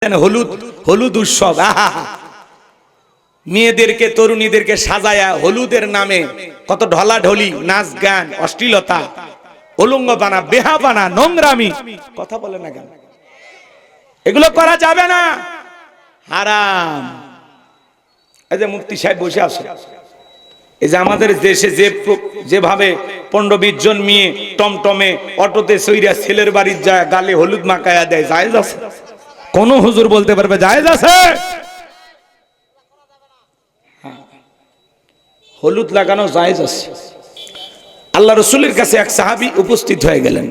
হলুদ হলুদ উৎসব মেয়েদেরকে তরুণীদেরকে সাজায়া হলুদের নামে কত ঢলাঢলি নাচ গান অশ্লীলতা উলঙ্গপানা বেহাপানা নোংরামি কথা বলে না কেন এগুলো করা যাবে না হারাম। এই যে মুফতি সাহেব বসে আছে এই যে আমাদের দেশে যেভাবে 15-20 জন মেয়ে টমটমে অটোতে সইরা ছেলের বাড়ির যায় গালে হলুদ মাখায়া দেয় জায়েজ আছে? কোন হুজুর বলতে পারবে জায়েজ আছে? হলুদ লাগানো জায়েজ আছে। আল্লাহ রাসূলের কাছে এক সাহাবী উপস্থিত হয়ে গেলেন।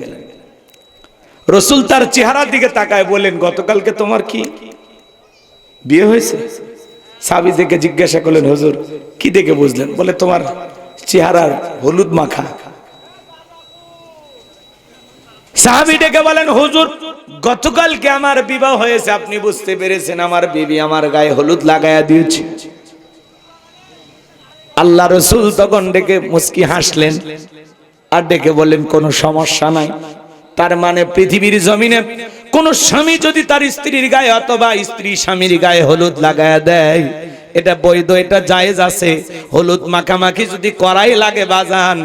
রাসূল তার চেহারার দিকে তাকায় বলেন, গতকালকে তোমার কি বিয়ে হয়েছে? সাহাবী থেকে জিজ্ঞাসা করলেন, হুজুর কি দেখে বুঝলেন? বলে তোমার চেহারার হলুদ মাখা। সাহাবী ডেকে বলেন, হুজুর গতকালকে আমার বিবাহ হয়েছে, আপনি বুঝতে পেরেছেন আমার বিবি আমার গায়ে হলুদ লাগায়া দিয়েছে। আল্লাহ রাসূল তখন ডেকে মুস্কি হাসলেন আর ডেকে বললেন, কোনো সমস্যা নাই। তার মানে পৃথিবীর জমিনে কোন স্বামী যদি তার স্ত্রীর গায়ে অথবা স্ত্রী স্বামীর গায়ে হলুদ লাগায়া দেয় এটা বৈধ, এটা জায়েজ আছে। হলুদ মাখামাখি যদি করাই লাগে বাজান,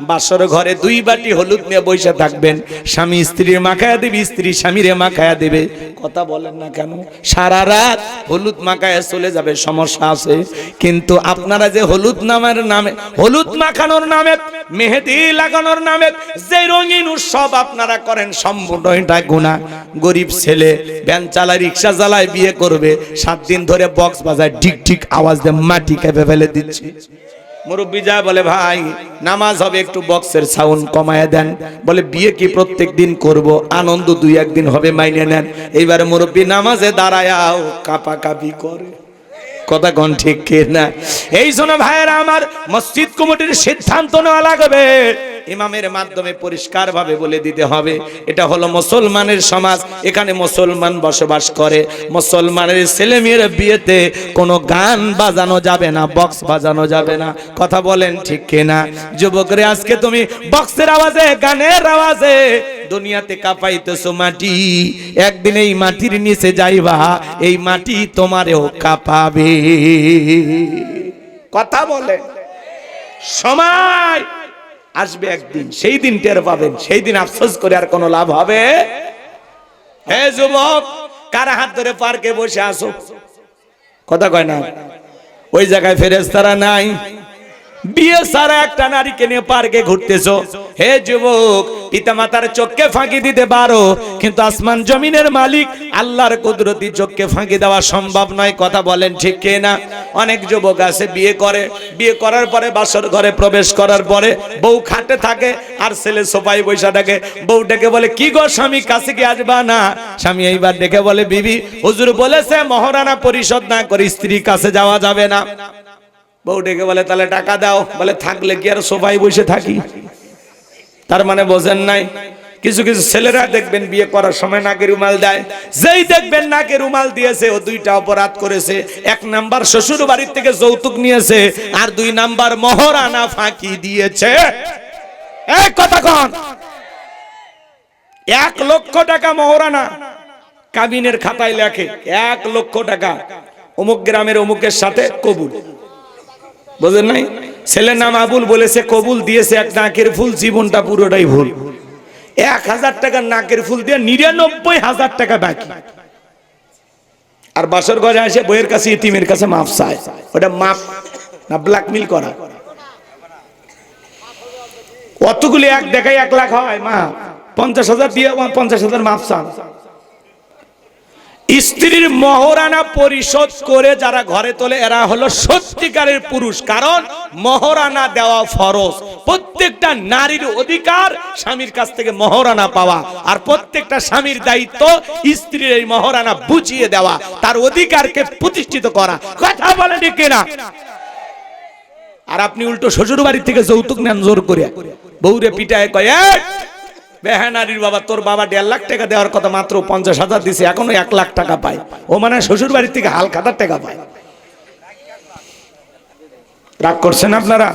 বাসর ঘরে 2 বাটি হলুদ নিয়ে বসে থাকবেন, স্বামী স্ত্রীর মাখায়া দেবে, স্ত্রী স্বামীরে মাখায়া দেবে। কথা বলেন না কেন? সারা রাত হলুদ মাখায়া চলে যাবে, সমস্যা আছে? কিন্তু আপনারা যে হলুদ নামে হলুদ মাখানোর নামে মেহেদি লাগানোর নামে যে রঙিন উৎসব আপনারা করেন সম্পূর্ণ এটা গুনাহ। গরিব ছেলে ভ্যান চালায় রিকশা চালায় বিয়ে করবে, 7 দিন ধরে বক্স বাজায় ঠিক ঠিক আওয়াজ দিয়ে মাটি কেঁপে ফেলে দিচ্ছে। মুরব্বি যায় বলে, ভাই নামাজ হবে একটু বক্সের সাউন্ড কমায় দেন। বলে বিয়ে কি প্রত্যেক দিন করব? আনন্দ 2-1 দিন হবে, মাইনে নেন। এইবার মুরব্বি নামাজে দাঁড়ায়াও কাঁপাকাঁপি করে। কথা কোন ঠিক কি না? এই জন্য ভাইয়েরা আমার, মসজিদ কমিটির সিদ্ধান্ত নেওয়া লাগবে, ইমামের মাধ্যমে পরিষ্কার ভাবে বলে দিতে হবে এটা হলো মুসলমানের সমাজ, এখানে মুসলমান বসবাস করে। মুসলমানের ছেলে মেয়ের বিয়েতে কোনো গান বাজানো যাবে না, বক্স বাজানো যাবে না। কথা বলেন ঠিক কিনা? যুবকরে আজকে তুমি বক্সের আওয়াজে গানের আওয়াজে দুনিয়াতে কাঁপাইতেছো মাটি, একদিন এই মাটির নিচে যাইবা, এই মাটি তোমারেও কাঁপাবে। কথা বলে সময় আসবে একদিন, সেই দিন টের পাবেন, সেই দিন আফসোস করে আর কোনো লাভ হবে? হে যুবক, কার হাত ধরে পার্কে বসে আসো? কথা কয় না? ওই জায়গায় ফেরেশতারা নাই, বিয়ে সারা একটা নারীকে নিয়ে পার্কে ঘুরতেছো। হে যুবক, পিতামাতার চোখকে ফাঁকি দিতে পারো, কিন্তু আসমান জমিনের মালিক আল্লাহর কুদরতি চোখকে ফাঁকি দেওয়া সম্ভব নয়। কথা বলেন ঠিক কি না? অনেক যুবক আছে বিয়ে করে, বিয়ে করার পরে বাসর ঘরে প্রবেশ করার পরে বউ খাটে থাকে আর ছেলে সোফায় বসে থাকে। বউ ডেকে বলে, কি গো স্বামী কাছে কি আসবা না? স্বামী এইবার ডেকে বলে, বিবি হুজুর বলেছে মহারানা পরিশোধ না করে স্ত্রীর কাছে যাওয়া যাবে না। বউ ডেকে বলে, তাহলে টাকা দাও। বলে, থাকলে কি আর সোফায় বসে থাকি? তার মানে বোঝেন নাই? কিছু কিছু ছেলেরা দেখবেন বিয়ে করার সময় নাকে রুমাল দেয়, যেই দেখবেন নাকে রুমাল দিয়েছে ও 2টা অপরাধ করেছে। 1 নাম্বার শ্বশুর বাড়ির থেকে যৌতুক নিয়েছে, আর 2 নাম্বার মহারানা ফাঁকি দিয়েছে। এই কথা কোন? 1 লক্ষ টাকা মহারানা কাবিনের খাতায় লেখে, 1 লক্ষ টাকা অমুক গ্রামের অমুকের সাথে কবুল। বুঝেন নাই? ছেলের নাম আবুল বলেছে, কবুল দিয়েছে 1 নাকের ফুল, জীবনটা পুরোটাই ভুল। 1000 টাকার নাকের ফুল দিয়ে 99,000 টাকা বাকি। আর বাসর ঘরে আসে বইয়ের কাছে ইতিমের কাছে মাপ চায়। ওটা মাপ না, ব্ল্যাকমেল করা। অতগুলি এক দেখাই 1 লাখ হয়, মা 50,000 দিয়ে 50,000 মাপ চান। স্ত্রীর মহারানা পরিশোধ করে যারা ঘরে তোলে এরা হলো সত্যিকারের পুরুষ, কারণ মহারানা দেওয়া ফরজ। প্রত্যেকটা নারীর অধিকার স্বামীর কাছ থেকে মহারানা পাওয়া, আর প্রত্যেকটা স্বামীর দায়িত্ব স্ত্রীর এই মহারানা বুঝিয়ে দেওয়া, তার অধিকারকে প্রতিষ্ঠিত করা। কথা বলে ঠিক কিনা? আর আপনি উল্টো শ্বশুর বাড়ি থেকে যৌতুক নেন জোর করে, বউরে পিটায় কয়, বেহানারির বাবা, তোর বাবা 1.5 লাখ টাকা দেওয়ার কথা, মাত্র 50,000 দিছে, এখনো 1 লাখ টাকা পায়। ও মানে শ্বশুর বাড়ির থেকে হালখাতার টাকা পায়। রাগ করছেন আপনারা?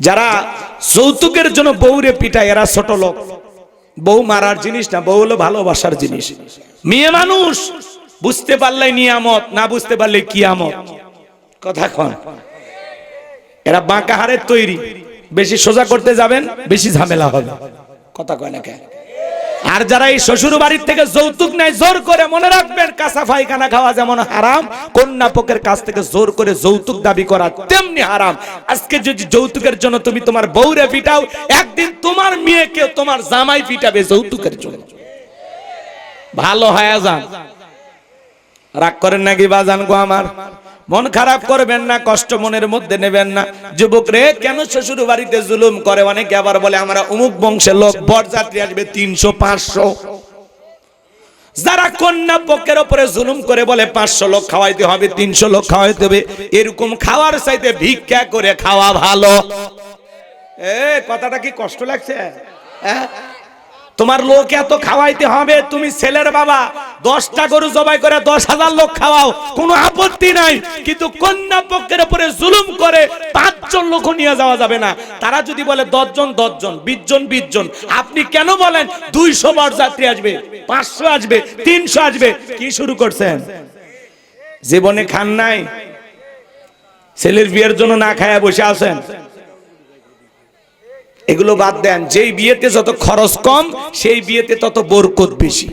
যারা যৌতুকের জন্য বউরে পিটায় এরা ছোট লোক, বউ মারার জিনিস না, বউ হলো ভালোবাসার জিনিস। মেয়ে মানুষ বুঝতে পারলে নিয়ামত, না বুঝতে পারলে কিয়ামত। কথা কন, এরা বাঁকা হাড়ের তৈরি, বেশি সোজা করতে যাবেন বেশি ঝামেলা হবে। কথা কয় না কেন? আর যারা এই শ্বশুর বাড়ির থেকে যৌতুক নেয় জোর করে, মনে রাখবেন কাঁচা পায়খানা খাওয়া যেমন হারাম, কন্যা পক্ষের কাছ থেকে জোর করে যৌতুক দাবি করা তেমনি হারাম। আজকে যদি যৌতুকের জন্য তুমি তোমার বউরে পিটাও, একদিন তোমার মেয়েকে তোমার জামাই পিটাবে যৌতুকের জন্য। ভালো হয়ে যান। রাগ করেন নাকি বাজান গো আমার? মন খারাপ করবেন না, কষ্ট মনের মধ্যে নেবেন না। যুবক রে, কেন শ্বশুর বাড়িতে জুলুম করে? অনেকে আবার বলে আমরা অমুক বংশের লোক, বরযাত্রী আসবে 300-500। যারা কন্যা পক্ষের উপরে জুলুম করে বলে 500 লোক খাওয়াইতে হবে, 300 লোক খাওয়াইতে হবে, এরকম খাওয়ার চাইতে ভিক্ষা করে খাওয়া ভালো। কথাটা কি কষ্ট লাগছে? হ্যাঁ, তোমার লোক এত খাওয়াইতে হবে, তুমি ছেলের বাবা 10টা গরু জবাই করে 10,000 লোক খাওয়াও, কোনো আপত্তি নাই। কিন্তু কন্যা পক্ষের উপরে জুলুম করে 5 লোক নিয়ে যাওয়া যাবে না। তারা যদি বলে 10 জন 10 জন, 20 জন 20 জন, আপনি কেন বলেন 200 বরযাত্রী আসবে, 500 আসবে, 300 আসবে? কি শুরু করছেন? জীবনে খান নাই, ছেলের বিয়ের জন্য না খায়া বসে আছেন। এগুলো বাদ দেন। যেই বিয়েতে যত খরচ কম, সেই বিয়েতে তত বরকত বেশি।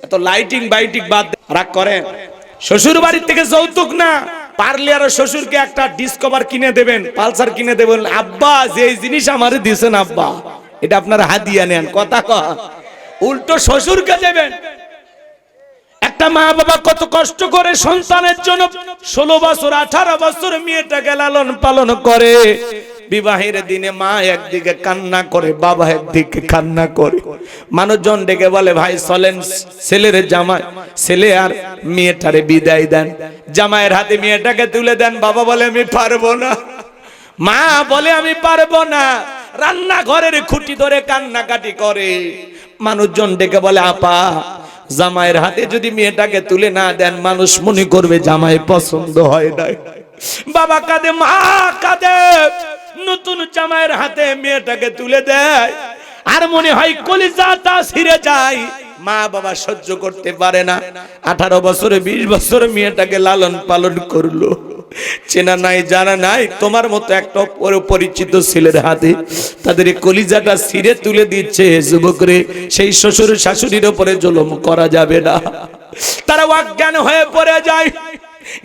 এত লাইটিং বাইটিং বাদ দেন। রাগ করেন? শ্বশুর বাড়ির থেকে যৌতুক না, পারলে আর শ্বশুরকে একটা ডিসকভার কিনে দেবেন, পালসার কিনে দেবেন। আব্বা যে জিনিস আমারে দিয়েছেন আব্বা, এটা আপনার হাদিয়া নেন। কথা কয়, উল্টো শ্বশুরকে দেবেন। একটা মা বাবা কত কষ্ট করে সন্তানের জন্য 16 বছর 18 বছর মেয়েটাকে লালন পালন করে। বিবাহের দিনে মা একদিকে কান্না করে, বাবা একদিকে কান্না করে। মানুষজন ডেকে বলে ভাই চলেন ছেলের জামাই, ছেলে আর মেয়েটারে বিদায় দেন। জামাইয়ের হাতে মেয়েটাকে তুলে দেন। বাবা বলে আমি পারবো না, মা বলে আমি পারবো না, রান্নাঘরের খুঁটি ধরে কান্নাকাটি করে। মানুষজন ডেকে বলে আপা, জামাইয়ের হাতে যদি মেয়েটাকে তুলে না দেন, মানুষ মনে করবে জামাই পছন্দ হয় নাই। বাবা কাঁদে, মা কাঁদে। নতুন জামাইয়ের হাতে মেয়েটাকে তুলে দেয়, আর মনে হয় কলিজাটা ছিঁড়ে যায়। মা বাবা সহ্য করতে পারে না। 18 বছরে 20 বছর মেয়েটাকে লালন পালন করলো, চেনা নাই জানা নাই। তোমার মতো একটা পরিচিত ছেলের হাতে তাদের কলিজাটা ছিঁড়ে তুলে দিচ্ছে। যুবকরে, সেই শ্বশুর শাশুড়ির উপরে জুলুম করা যাবে না। তারা অজ্ঞান হয়ে পড়ে যায়,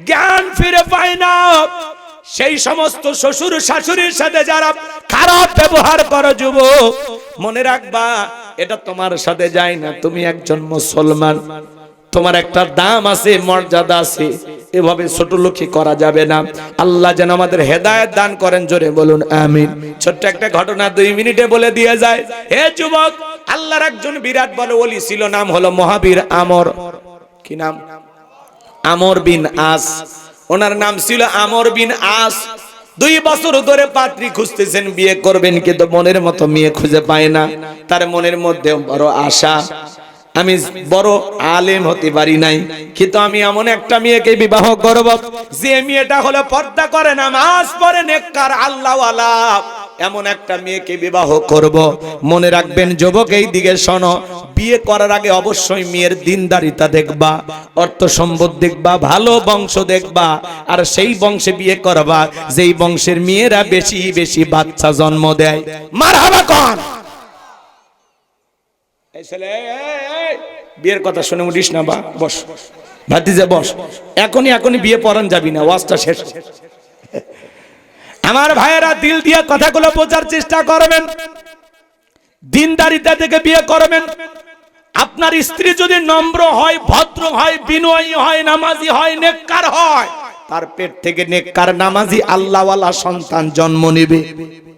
জ্ঞান ফিরে পায় না। সেই সমস্ত শ্বশুর শাশুড়ির সাথে যারা খারাপ ব্যবহার করো, যুবক মনে রাখবা, এটা তোমার সাথে যায় না। তুমি একজন মুসলমান, তোমার একটা দাম আছে, মর্যাদা আছে। এভাবে ছোট লোকই করা যাবে না। আল্লাহ যেন আমাদের হেদায়েত দান করেন, জোরে বলুন আমিন। ছোট্ট একটা ঘটনা 2 মিনিটে বলে দিয়ে যায়। হে যুবক, আল্লাহর একজন বিরাট বড় ওলি ছিল, নাম হলো মহাবীর আমর। কি নাম? আমর বিন আস। ওনার নাম ছিল আমর বিন আস। 2 বছর ধরে পাত্রী খুঁজতেছেন, বিয়ে করবেন, কিন্তু মনের মতো মেয়ে খুঁজে পায় না। তার মনের মধ্যে বড় আশা, আমি বড় আলেম হতে পারি নাই, কিন্তু আমি এমন একটা মেয়েকে বিবাহ করব যে মেয়েটা হলো পর্দা করে, নামাজ পড়ে, নেককার, আল্লাহওয়ালা। এমন একটা মেয়েকে বিবাহ করব। মনে রাখবেন যুবক, এই দিকে শোনো, বিয়ে করার আগে অবশ্যই মেয়ের দিনদারিতা দেখবা, অর্থ সম্পদ দেখবা, ভালো বংশ দেখবা, আর সেই বংশে বিয়ে করবা যেই বংশের মেয়েরা বেশি বেশি বাচ্চা জন্ম দেয়। মারহাবা কোন? এই ছেলে, বিয়ের কথা শুনে উঠিস না, বা বস, ভাতিজা বস। এখনই বিয়ে পড়ান যাবি না, ওয়াজটা শেষ। আমার ভাইয়েরা, দিল দিয়ে কথাগুলো বোঝার চেষ্টা করবেন। দিনদারিতা থেকে বিয়ে করবেন। আপনার স্ত্রী যদি নম্র হয়, ভদ্র হয়, বিনয়ী হয়, নামাজি হয়, নেককার হয়, তার পেট থেকে নেককার, নামাজি, আল্লাহওয়ালা সন্তান জন্ম নেবে।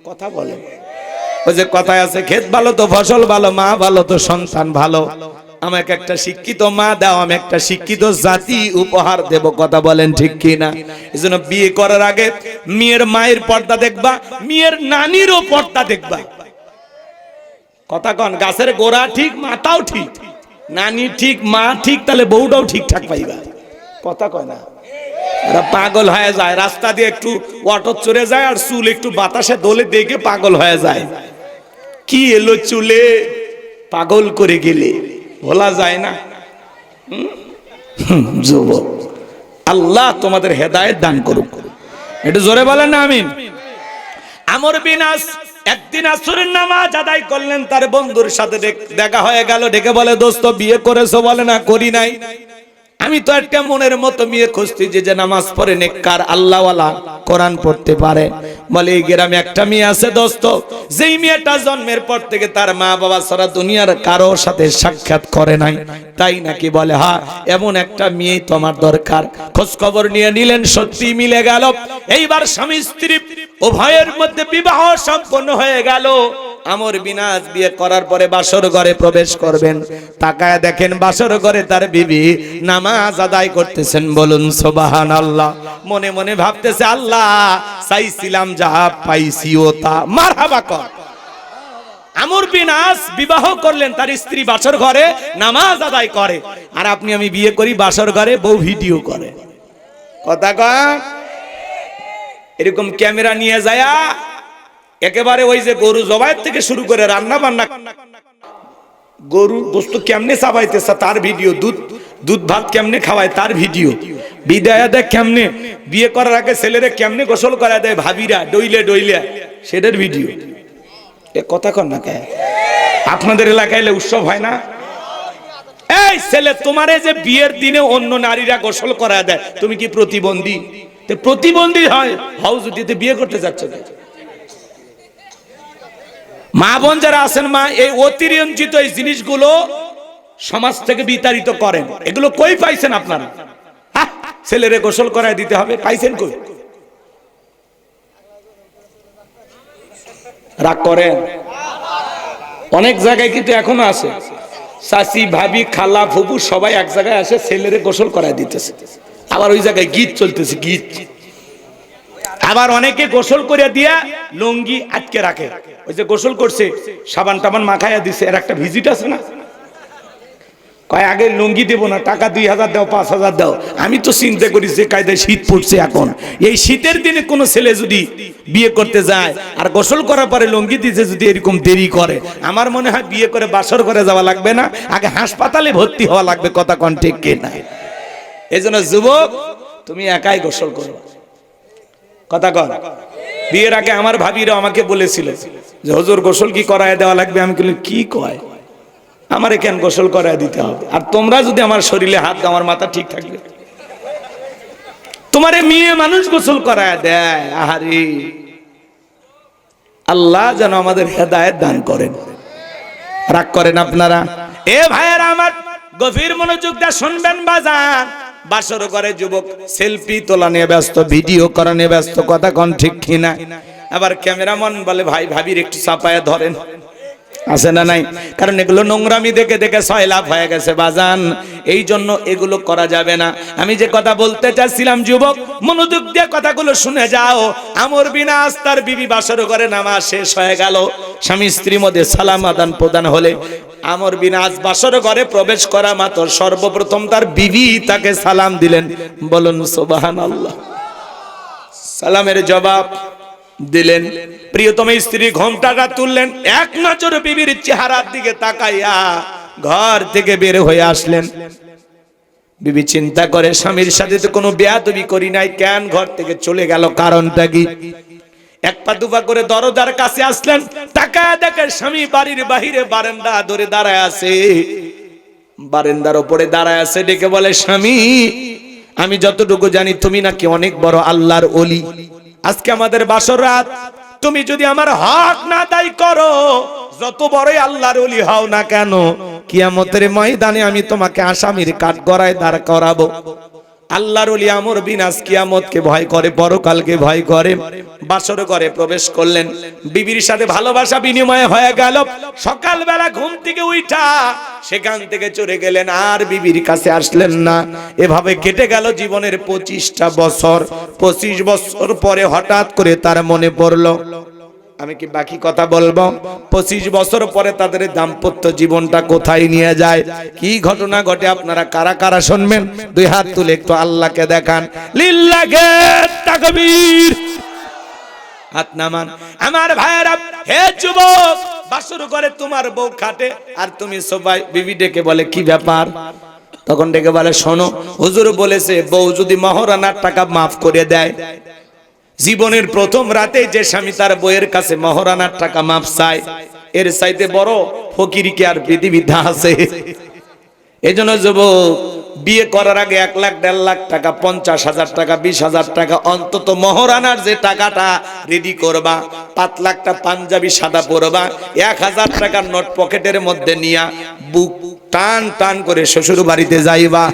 কথা বলে, ওই যে কথায় আছে, ক্ষেত ভালো তো ফসল ভালো, মা ভালো তো সন্তান ভালো। আমাকে একটা শিক্ষিত মা দাও, আমি একটা শিক্ষিত জাতি উপহার দেব। কথা বলেন ঠিক কিনা? এজন্য বিয়ে করার আগে মেয়ের মায়ের পর্দা দেখবা, মেয়ের নানিরও পর্দা দেখবা। কথা কন, গাছের গোড়া ঠিক, মাথাও ঠিক, নানি ঠিক, মা ঠিক, তাহলে বউটাও ঠিকঠাক পাইবা। কথা কয় না? এরা পাগল হয়ে যায়, রাস্তা দিয়ে একটু অটো চড়ে যায়, আর চুল একটু বাতাসে দোলে দেখে পাগল হয়ে যায়। কি এলো চুলে, পাগল করে গেলে বলা যায় না। যুবক, আল্লাহ তোমাদের হেদায়েত দান করুক। একটু জোরে বলেন না আমিন। আমর বিন আস একদিন আসরের নামাজ আদায় করলেন, তার বন্ধুর সাথে দেখা হয়ে গেল। ডেকে বলে, দোস্ত বিয়ে করেছো? বলে, না করি নাই। আমি তো একটা মনের মতো মেয়ে খুঁজছি যে নামাজ পড়ে, নেককার, আল্লাহওয়ালা, কোরআন পড়তে পারে। বলে, এই গ্রামে একটা মেয়ে আছে দোস্ত, যেই মেয়েটা জন্মের পর থেকে তার মা বাবা ছাড়া দুনিয়ার কারো সাথে সাক্ষাৎ করে নাই। তাই নাকি? বলে, হ্যাঁ, এমন একটা মেয়ে তোমার দরকার। খোঁজ খবর নিয়ে নিলেন, সত্যি মিলে গেল। এইবার স্বামী স্ত্রী উভয়ের মধ্যে বিবাহ সম্পন্ন হয়ে গেল। আমর বিন আস বিয়ে করার পরে বাসর ঘরে প্রবেশ করবেন, তাকায় দেখেন বাসর ঘরে তার বিবি নামাজ আদায় করতেছেন। বলুন সুবহানাল্লাহ। মনে মনে ভাবতেছে, আল্লাহ, চাইছিলাম যা পাইছি ও তা। মারহাবা কর। আমর বিন আস বিবাহ করলেন, তার স্ত্রী বাসর ঘরে নামাজ আদায় করে। আর আপনি আমি বিয়ে করি, বাসর ঘরে বউ ভিডিও করে। কথা কয়, এরকম ক্যামেরা নিয়ে যায় একেবারে ওই যে গরু জবাই থেকে শুরু করে রান্না বান্না, গরু গোস্ত কেমনে চাবাইতেছে তার ভিডিও, দুধ ভাত কেমনে খাওয়ায় তার ভিডিও, বিদায় দেয় কেমনে, বিয়ে করার আগে ছেলেরা কেমনে গোসল করা দেয় ভাবিরা ডইলে ডইলে, সেটার ভিডিও। এ কথা কর না কে? আপনাদের এলাকায় উৎসব হয় না? এই ছেলে, তোমারে যে বিয়ের দিনে অন্য নারীরা গোসল করা দেয়, তুমি কি প্রতিবন্ধী? প্রতিবন্ধী হয় হাউ যদি বিয়ে করতে যাচ্ছ। মা বোন যারা আছেন, মা, এই অতিরঞ্জিত এই জিনিসগুলো সমাজ থেকে বিতাড়িত করেন। এগুলো কই পাইছেন আপনারা? ছেলেরে গোসল করায় দিতে হবে, পাইছেন কই? রাগ করেন? অনেক জায়গায় কিন্তু এখনো আছে। চাচি, ভাবি, খালা, ফুপু সবাই এক জায়গায় আসে, ছেলেরে গোসল করায় দিতেছে। আবার ওই জায়গায় গীত চলতেছে, গীত। আবার অনেকে গোসল করে দিয়া লুঙ্গি আটকে রাখে। ওই যে গোসল করছে, সাবান টাবান মাখাইয়া দিছে, এর একটা ভিজিট আছে না, কয় আগে লুঙ্গি দেবো না, টাকা 2000 দাও, 5000 দাও। আমি তো চিন্তা করি যে কায়দায় শীত পড়ছে এখন, এই শীতের দিনে কোনো ছেলে যদি বিয়ে করতে যায় আর গোসল করার পরে লুঙ্গি দিতে যদি এরকম দেরি করে, আমার মনে হয় বিয়ে করে বাসর করে যাওয়া লাগবে না, আগে হাসপাতালে ভর্তি হওয়া লাগবে। কথা কোন ঠিক কিনা? এই জন্য যুবক, তুমি একাই গোসল করো। কথা কর। বিয়ের আগে আমার ভাবিরা আমাকে বলেছিল যে হুজুর গোসল কি করায় দেওয়া লাগবে? আমি বলি, কি কয়, আমারে কেন গোসল করায় দিতে হবে? আর তোমরা যদি আমার শরীরে হাত দাও, আমার মাথা ঠিক থাকবে? তোমারে মেয়ে মানুষ গোসল করায় দেয়। আহারে, আল্লাহ যেন আমাদের হেদায়েত দান করেন। রাগ করেন আপনারা? এ ভাইয়েরা আমার, গভীর মনোযোগ দিয়ে শুনবেন বাজান। বাসর ঘরে যুবক সেলফি তোলা নিয়ে ব্যস্ত, ভিডিও করা নিয়ে ব্যস্ত। কথা কোন ঠিক কিনা? আবার ক্যামেরাম্যান বলে, ভাই ভাবির একটু চাপায়া ধরেন, আছে না নাই? কারণ এগুলো নোংরামি দেখে দেখে সয়লাভ হয়ে গেছে বাজান। এই জন্য এগুলো করা যাবে না। আমি যে কথা বলতে চাচ্ছিলাম, যুবক মনোযোগ দিয়ে কথাগুলো শুনে যাও। আমর বিন আস তার বিবি বাসর ঘরে নামাজ শেষ হয়ে গেল, স্বামী স্ত্রীর মধ্যে সালাম আদান প্রদান হলে আমর বিন আস বাসর ঘরে প্রবেশ করা মাত্র সর্বপ্রথম তার বিবি তাকে সালাম দিলেন। বলুন সুবহানাল্লাহ। সালামের জবাব দিলেন। প্রিয়তম স্ত্রী ঘোমটাটা তুললেন, এক নজর বিবির চেহারার দিকে তাকাইয়া ঘর থেকে বের হয়ে আসলেন। বিবি চিন্তা করে, স্বামীর সাথে তো কোনো বেয়াদবি করি নাই, কেন ঘর থেকে চলে গেল, কারণটা কি? এক পা দুপা করে দরজার কাছে আসলেন, তাকায় দেখে স্বামী বাড়ির বাহিরে বারান্দা ধরে দাঁড়ায় আছে, বারান্দার উপরে দাঁড়ায় আছে। ডেকে বলে, স্বামী, আমি যতটুকু জানি তুমি নাকি অনেক বড় আল্লাহর ওলি। আজকে আমাদের বাসর রাত, তুমি যদি আমার হক না আদায় করো, যত বড়ই আল্লাহর ওলি হও না কেন, কিয়ামতের ময়দানে আমি তোমাকে আসামির কাঠগড়ায় দাঁড় করাবো। আল্লাহর ওলি আমর বিন আস কিয়ামতকে ভয় করে, পরকালকে ভয় করে। বাসর ঘরে প্রবেশ করলেন, বিবির সাথে ভালোবাসা বিনিময় হয়ে গেল। সকালবেলা ঘুম থেকে উঠা সেখান থেকে চলে গেলেন, আর বিবির কাছে আসলেন না। এভাবে কেটে গেল জীবনের 25টা বছর। 25 বছর পরে হঠাৎ করে তার মনে পড়লো, আমি কি বাকি কথা বলবো? 25 বছর পরে তাদের দাম্পত্য জীবনটা কোথায় নিয়ে যায়, কি ঘটনা ঘটে, আপনারা কারা কারা শুনবেন? দুই হাত তুলে একটু আল্লাহকে দেখান। লিল্লাহে তাকবীর। হাত নামান। আমার ভাইয়েরা, হে যুবক, বাসর ঘরে তোমার বউ খাটে আর তুমি সবাই বিবি ডেকে বলে কি ব্যাপার, তখন ডেকে বলে শোনো হুজুর বলেছে বউ যদি মহারানার টাকা মাফ করে দেয়, জীবনের প্রথম রাতে যে স্বামী তার বউয়ের কাছে মহারানার টাকা মাফ চায়, এর চাইতে বড় ফকির কি আর পৃথিবীতে আছে? এজন্য যুবক বিয়ে করার আগে 1 লাখ 1.5 লাখ টাকা, 50,000 টাকা, 20,000 টাকা অন্তত মহারানার যে টাকাটা রেডি করবা, 5 লাখটা পাঞ্জাবি সাদা পরবা, 1,000 টাকার নোট পকেটের মধ্যে নিয়া বুক টান টান করে শ্বশুর বাড়িতে যাইবা।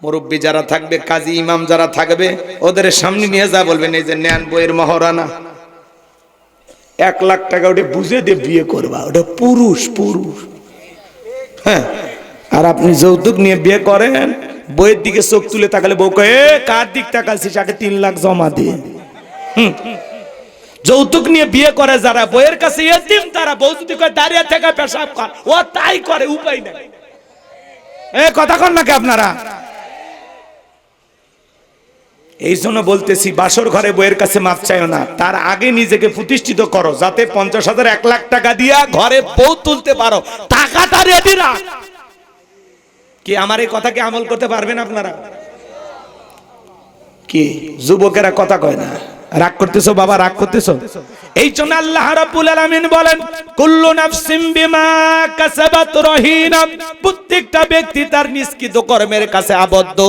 মুরব্বী যারা থাকবে, কাজী ইমাম যারা থাকবে, ওদের সামনে নিয়ে যা বলবেন এই যে নেন বইয়ের মহারানা 1 লাখ টাকা, ওটা বুঝে দিয়ে বিয়ে করবা, ওটা পুরুষ পুরুষ। হ্যাঁ, আর আপনি যৌতুক নিয়ে বিয়ে করেন, বইয়ের দিকে চোখ তুলে তাকালে বউ কয়ে কার দিক তাকালছিস, আগে 3 লাখ জমা দিয়ে। যৌতুক নিয়ে বিয়ে করে যারা, বইয়ের কাছে এতিম তারা, বউ যদি কয় দাঁড়িয়ে থেকে পেশাব কর, ও তাই করে, উপায় নাই। কথা কন নাকি আপনারা? এই জন্য বলতেছি বাসর ঘরে বইয়ের কাছে মাপ চাইও না, তার আগে নিজেকে প্রতিষ্ঠিত করো, যাতে 50,000 1 লাখ টাকা দিয়া ঘরে বউ তুলতে পারো, টাকাটা রেডি রাখ। কি আমার এই কথাকে আমল করতে পারবেন আপনারা? কি যুবকেরা কথা কয় না? রাগ করতেছো বাবা, রাগ করতেছো? এই জন্য আল্লাহ রাব্বুল আলামিন বলেন কুল্লু নাফসিন বিমা কাসাবাত রহিনা, প্রত্যেকটা ব্যক্তি তার নিষ্কৃত কর্মের কাছে আবদ্ধ।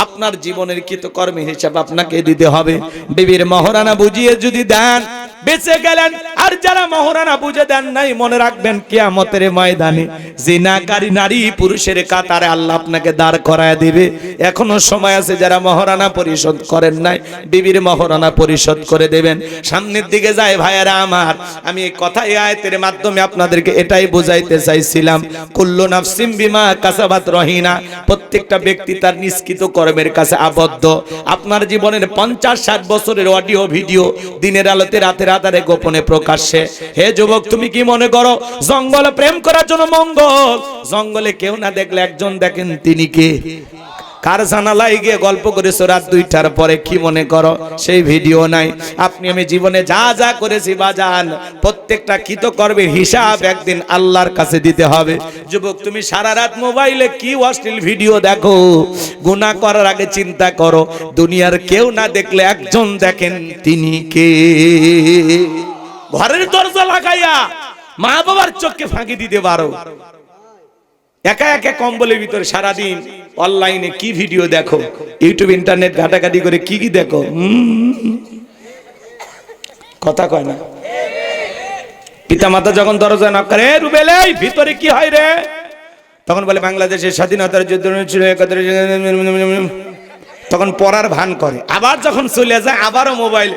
আপনার জীবনের কৃতকর্মের হিসাব আপনাকে দিতে হবে। বিবির মহারানা বুঝিয়ে যদি দেন বেঁচে গেলেন, আর যারা মহারানা বুঝে দেন নাই, মনে রাখবেন কিয়ামতের ময়দানে জিনাকারী নারী পুরুষের কাতারে আল্লাহ আপনাকে দাঁড় করায় দিবে। এখনো সময় আছে, যারা মহারানা পরিশোধ করেন নাই, বিবির মহারানা পরিশোধ করে দেবেন। সামনের দিকে যায় ভাইয়েরা আমার, আমি এই কথা এই আয়াতের মাধ্যমে আপনাদেরকে এটাই বোঝাইতে চাইছিলাম, কুল্লু নাফসিন বিমা কাসাবাত রহিনা, প্রত্যেকটা ব্যক্তি তার নিষ্কৃত কর্মের কাছে আবদ্ধ। আপনার জীবনের 50-60 বছরের অডিও ভিডিও দিনের আলোতে রাতের আধারে গোপনে প্রকাশ্যে। হে যুবক, তুমি কি মনে করো জঙ্গলে প্রেম করার জন্য মঙ্গল? জঙ্গলে কেউ না দেখলে একজন দেখেন, তিনি কে? কার জানালায় গিয়ে গল্প করেছো রাত 2টার পরে, কি মনে করো সেই ভিডিও নাই? আপনি আমি জীবনে যা যা করেছি বাজান, প্রত্যেকটা কৃতকর্মের হিসাব একদিন আল্লাহর কাছে দিতে হবে। যুবক, তুমি সারা রাত মোবাইলে কি অশ্লীল ভিডিও দেখো, গুনাহ করার আগে চিন্তা করো, দুনিয়ার কেউ না দেখলে একজন দেখেন, তিনি কে? ঘরের দরজা লাগাইয়া মা বাবার চোখকে ফাঁকি দিতে পারো, একা একা কম্বলের ভিতরে সারাদিন অনলাইনে কি ভিডিও দেখো, ইউটিউব ইন্টারনেট ঘাটাঘাটি করে কি কি দেখো, কথা কয় না? পিতা মাতা যখন দরজা নক করে, রুবেল এই ভিতরে কি হয় রে, তখন বলে বাংলাদেশের স্বাধীনতার যুদ্ধ ছিল, তখন পড়ার ভান করে। আবার যখন চলে যায় আবারও মোবাইল।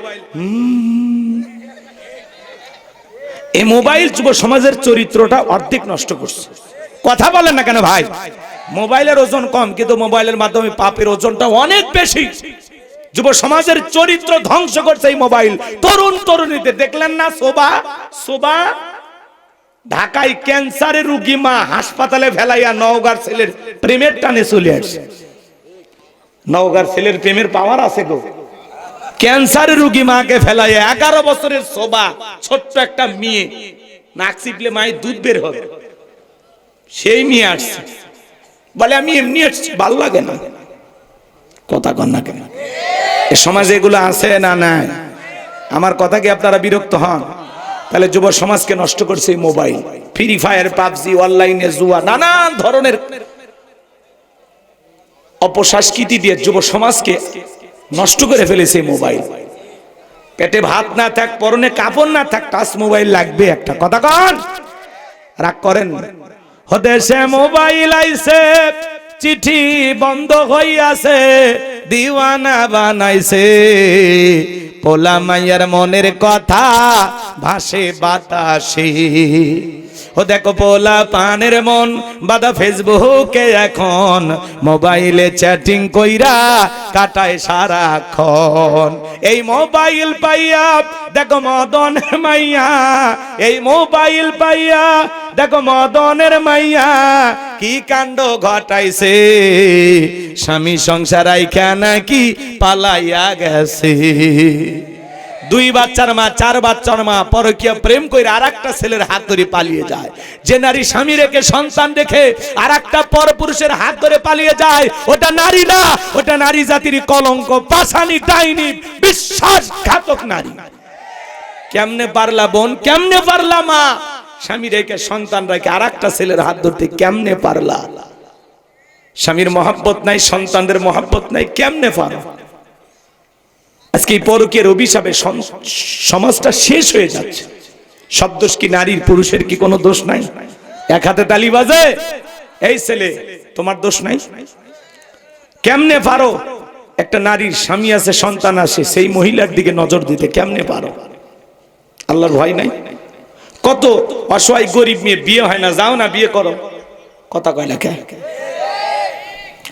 এই মোবাইল যুব সমাজের চরিত্রটা অর্ধেক নষ্ট করছে। কথা বলেন না কেন ভাই? মোবাইলের ওজন কম, কিন্তু মোবাইলের মাধ্যমে পাপের ওজনটা অনেক বেশি। যুব সমাজের চরিত্র ধ্বংস করছে এই মোবাইল। তরুণ তরুণীদের দেখলেন না, শোভা ঢাকায় ক্যান্সারের রোগী মা হাসপাতালে ফেলাইয়া নওগাঁর ছেলের প্রেমের টানে চলে আসছে। নওগাঁর ছেলের প্রেমের পাওয়ার আছে গো। ক্যান্সারের রোগী মাকে ফেলাইয়া 11 বছরের শোভা, ছোট্ট একটা মেয়ে, নাক চিপলে মায়ের দুধ বের হবে, সেই মেয়ে আসছে, বলে আমি এমনি আসছি, ভাল লাগে না। কথা কন না কেন? এ সমাজে এগুলো আছে না নাই? আমার কথা কি আপনারা বিরক্ত হন? তাহলে যুব সমাজকে নষ্ট করছে এই মোবাইল, ফ্রি ফায়ার, পাবজি, অনলাইনে জুয়া, নানান ধরনের অপসংস্কৃতি দিয়ে যুব সমাজকে নষ্ট করে ফেলেছে মোবাইল। পেটে ভাত না থাক, পরনে কাপড় না থাক, টাচ মোবাইল লাগবে একটা। কথা কন, রাগ করেন? দেশে মোবাইল আইছে, চিঠি বন্ধ হইয়াছে, দিওয়ানা বানাইছে, পোলা মাইয়ার মনের কথা ভাসে বাতাসে। ও দেখো পোলা পানের মন বাদা ফেসবুকে, এখন মোবাইলে চ্যাটিং কইরা কাটায় সারাক্ষণ। এই মোবাইল পাইয়া দেখো মদনের মাইয়া, এই মোবাইল পাইয়া দেখো মদনের মাইয়া কি কাণ্ড ঘটাইছে, স্বামী সংসার আইখা নাকি পালাইয়া গেছে। দুই বাচ্চার মা, চার বাচ্চার মা পরকীয়া প্রেম করে আরেকটা ছেলের হাত ধরে পালিয়ে যায়। যে নারী স্বামী রেখে সন্তান রেখে আরেকটা পরপুরুষের হাত ধরে পালিয়ে যায়, ওটা নারী না, ওটা নারী জাতির কলঙ্ক, পাষাণী, ডাইনি, বিশ্বাসঘাতক নারী। কেমনে পারলা বোন, কেমনে পারলা মা, স্বামী রেখে সন্তান রেখে আরেকটা ছেলের হাত ধরতে কেমনে পারলা? স্বামীর মহব্বত নাই, সন্তানদের মহব্বত নাই, কেমনে পারো? আজকে এই পরকীয়ার অভিশাপে সমাজটা শেষ হয়ে যাচ্ছে। সব দোষ কি নারীর? পুরুষের কি কোনো দোষ নাই? এক হাতে তালি বাজে, এই ছেলে তোমার দোষ নাই? কেমনে পারো একটা নারীর স্বামী আছে, সন্তান আছে, সেই মহিলার দিকে নজর দিতে কেমনে পারো? আল্লাহর ভয় নাই? কত অসহায় গরিব মেয়ে বিয়ে হয় না, যাও না বিয়ে করো, কথা কয় না কে?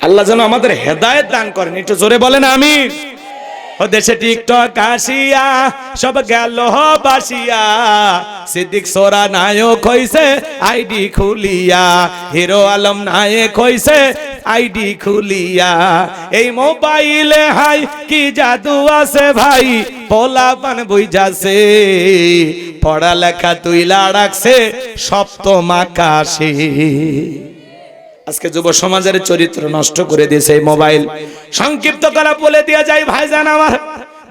আল্লাহ যেন আমাদের হেদায়েত দান করেন, একটু জোরে বলেন আমিন। ও দেশে টিকটক আসিয়া সব গেল বাসিয়া, সিদ্দিক সোরা নায়ক হইছে আইডি খুলিয়া, হিরো আলম নায়ক হইছে আইডি খুলিয়া। এই মোবাইলে হাই কি জাদু আছে ভাই, পোলাপান বুঝাছে, পড়ালেখা তুইলা রাখছে সপ্তম আকাশে। আজকে যুব সমাজের চরিত্র নষ্ট করে দিয়েছে এই মোবাইল। সংক্ষিপ্ত করা বলে দেয়া যায় ভাইজান আমার,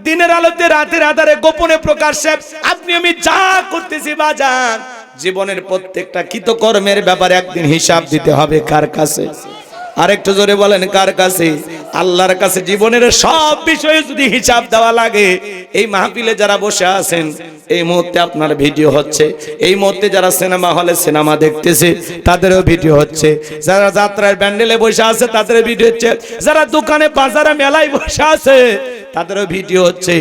দিনের আলোতে রাতের আধারে গোপনে প্রকাশ্যে আপনি আমি যা করতেছি বাজান, জীবনের প্রত্যেকটা কৃতকর্মের ব্যাপারে একদিন হিসাব দিতে হবে। কার কাছে? আরেকটু জোরে বলেন কার কাছে? আল্লাহর কাছে। জীবনের সব বিষয়ে যদি হিসাব দেওয়া লাগে, এই মাহফিলে যারা বসে আছেন, এই মুহূর্তে আপনার ভিডিও হচ্ছে, এই মুহূর্তে যারা সিনেমা হলে সিনেমা দেখতেছে তাদেরও ভিডিও হচ্ছে, যারা যাত্রার প্যান্ডেলে বসে আছে তাদের ভিডিও হচ্ছে, যারা দোকানে বাজারে মেলায় বসে আছে তাদেরও ভিডিও হচ্ছে।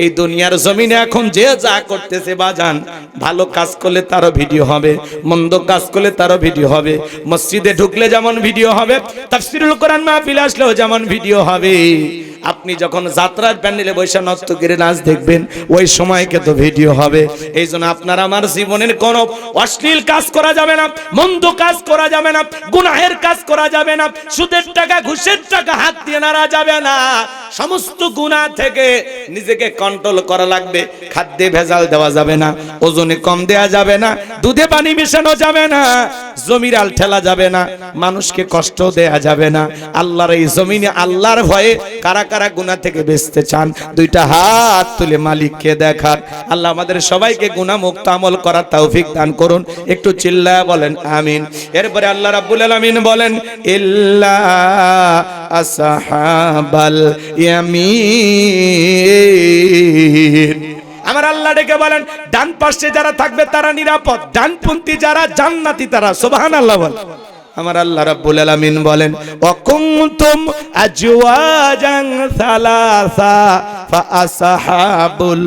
এই দুনিয়ার জমিনে এখন যে যা করতেছে বাজান, ভালো কাজ করলে তারও ভিডিও হবে, মন্দ কাজ করলে তারও ভিডিও হবে। মসজিদে ঢুকলে যেমন ভিডিও হবে, তাফসীরুল কোরআন মাহফিল আসলেও যেমন ভিডিও হবে। আপনি যখন যাত্রার প্যান্ডেলে বসে নর্তকীর নাচ দেখবেন, ওই সময়কে তো ভিডিও হবে। এই জন্য আপনার আমার জীবনের কোন অশ্লীল কাজ করা যাবে না, মন্দ কাজ করা যাবে না, গুনাহের কাজ করা যাবে না, সুদের টাকা ঘুষের টাকা হাত দিয়ে নাড়া যাবে না। সমস্ত গুনাহ থেকে নিজেকে কন্ট্রোল করা লাগবে। খাদ্যে ভেজাল দেওয়া যাবে না, ওজনে কম দেওয়া যাবে না, দুধে পানি মেশানো যাবে না, জমিরাল ঠেলা যাবে না, মানুষকে কষ্ট দেয়া যাবে না। আল্লাহর এই জমিনে আল্লাহর ভয়ে কারা কারা গুনাহ থেকে বাঁচতে চান, দুইটা হাত তুলে মালিককে দেখান। আল্লাহ আমাদের সবাইকে গুনাহ মুক্ত আমল করার তৌফিক দান করুন। একটু চিল্লায়া বলেন আমিন। এরপরে আল্লাহ রাব্বুল আলামিন বলেন, ইল্লা আসহাবাল ইয়ামিন। আমার আল্লাহ ডেকে বলেন, ডান পাশে যারা থাকবে তারা নিরাপদ, ডানপন্থী যারা জান্নাতি তারা। সুবহানাল্লাহ বল। আমার আল্লাহ রাব্বুল আলামিন বলেন, ওয়া কুনতুম আজওয়াজান সালাসা ফাআসহাবুল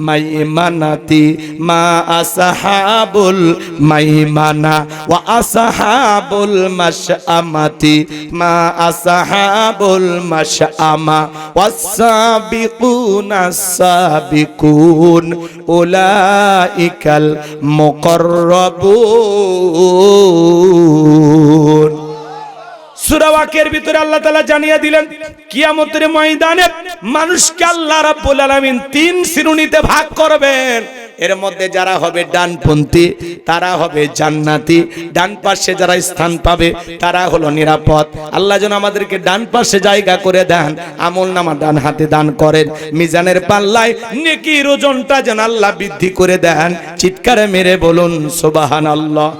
মাইমানাতি মা আসহাবুল মাইমানা ওয়া আসহাবুল মাশআমাতি মা আসহাবুল মাশআমা ওয়াস-সাবিকুনাস সাবিকুন উলাইকাল মুকাররাবুন। সূরা ওয়াকিয়ার ভিতরে আল্লাহ তাআলা জানিয়ে দিলেন, কিয়ামতের ময়দানে মানুষকে আল্লাহ রাব্বুল আলামিন তিন শ্রেণীতে ভাগ করবেন। এর মধ্যে যারা হবে ডানপন্থী তারা হবে জান্নাতি, ডান পাশে যারা স্থান পাবে তারা হলো নিরাপদ। আল্লাহ যেন আমাদেরকে ডান পাশে জায়গা করে দেন, আমলনামা ডান হাতে দান করেন, মিজানের পাল্লায় নেকির ওজনটা যেন আল্লাহ বৃদ্ধি করে দেন। চিৎকারে মেরে বলুন সুবহানাল্লাহ।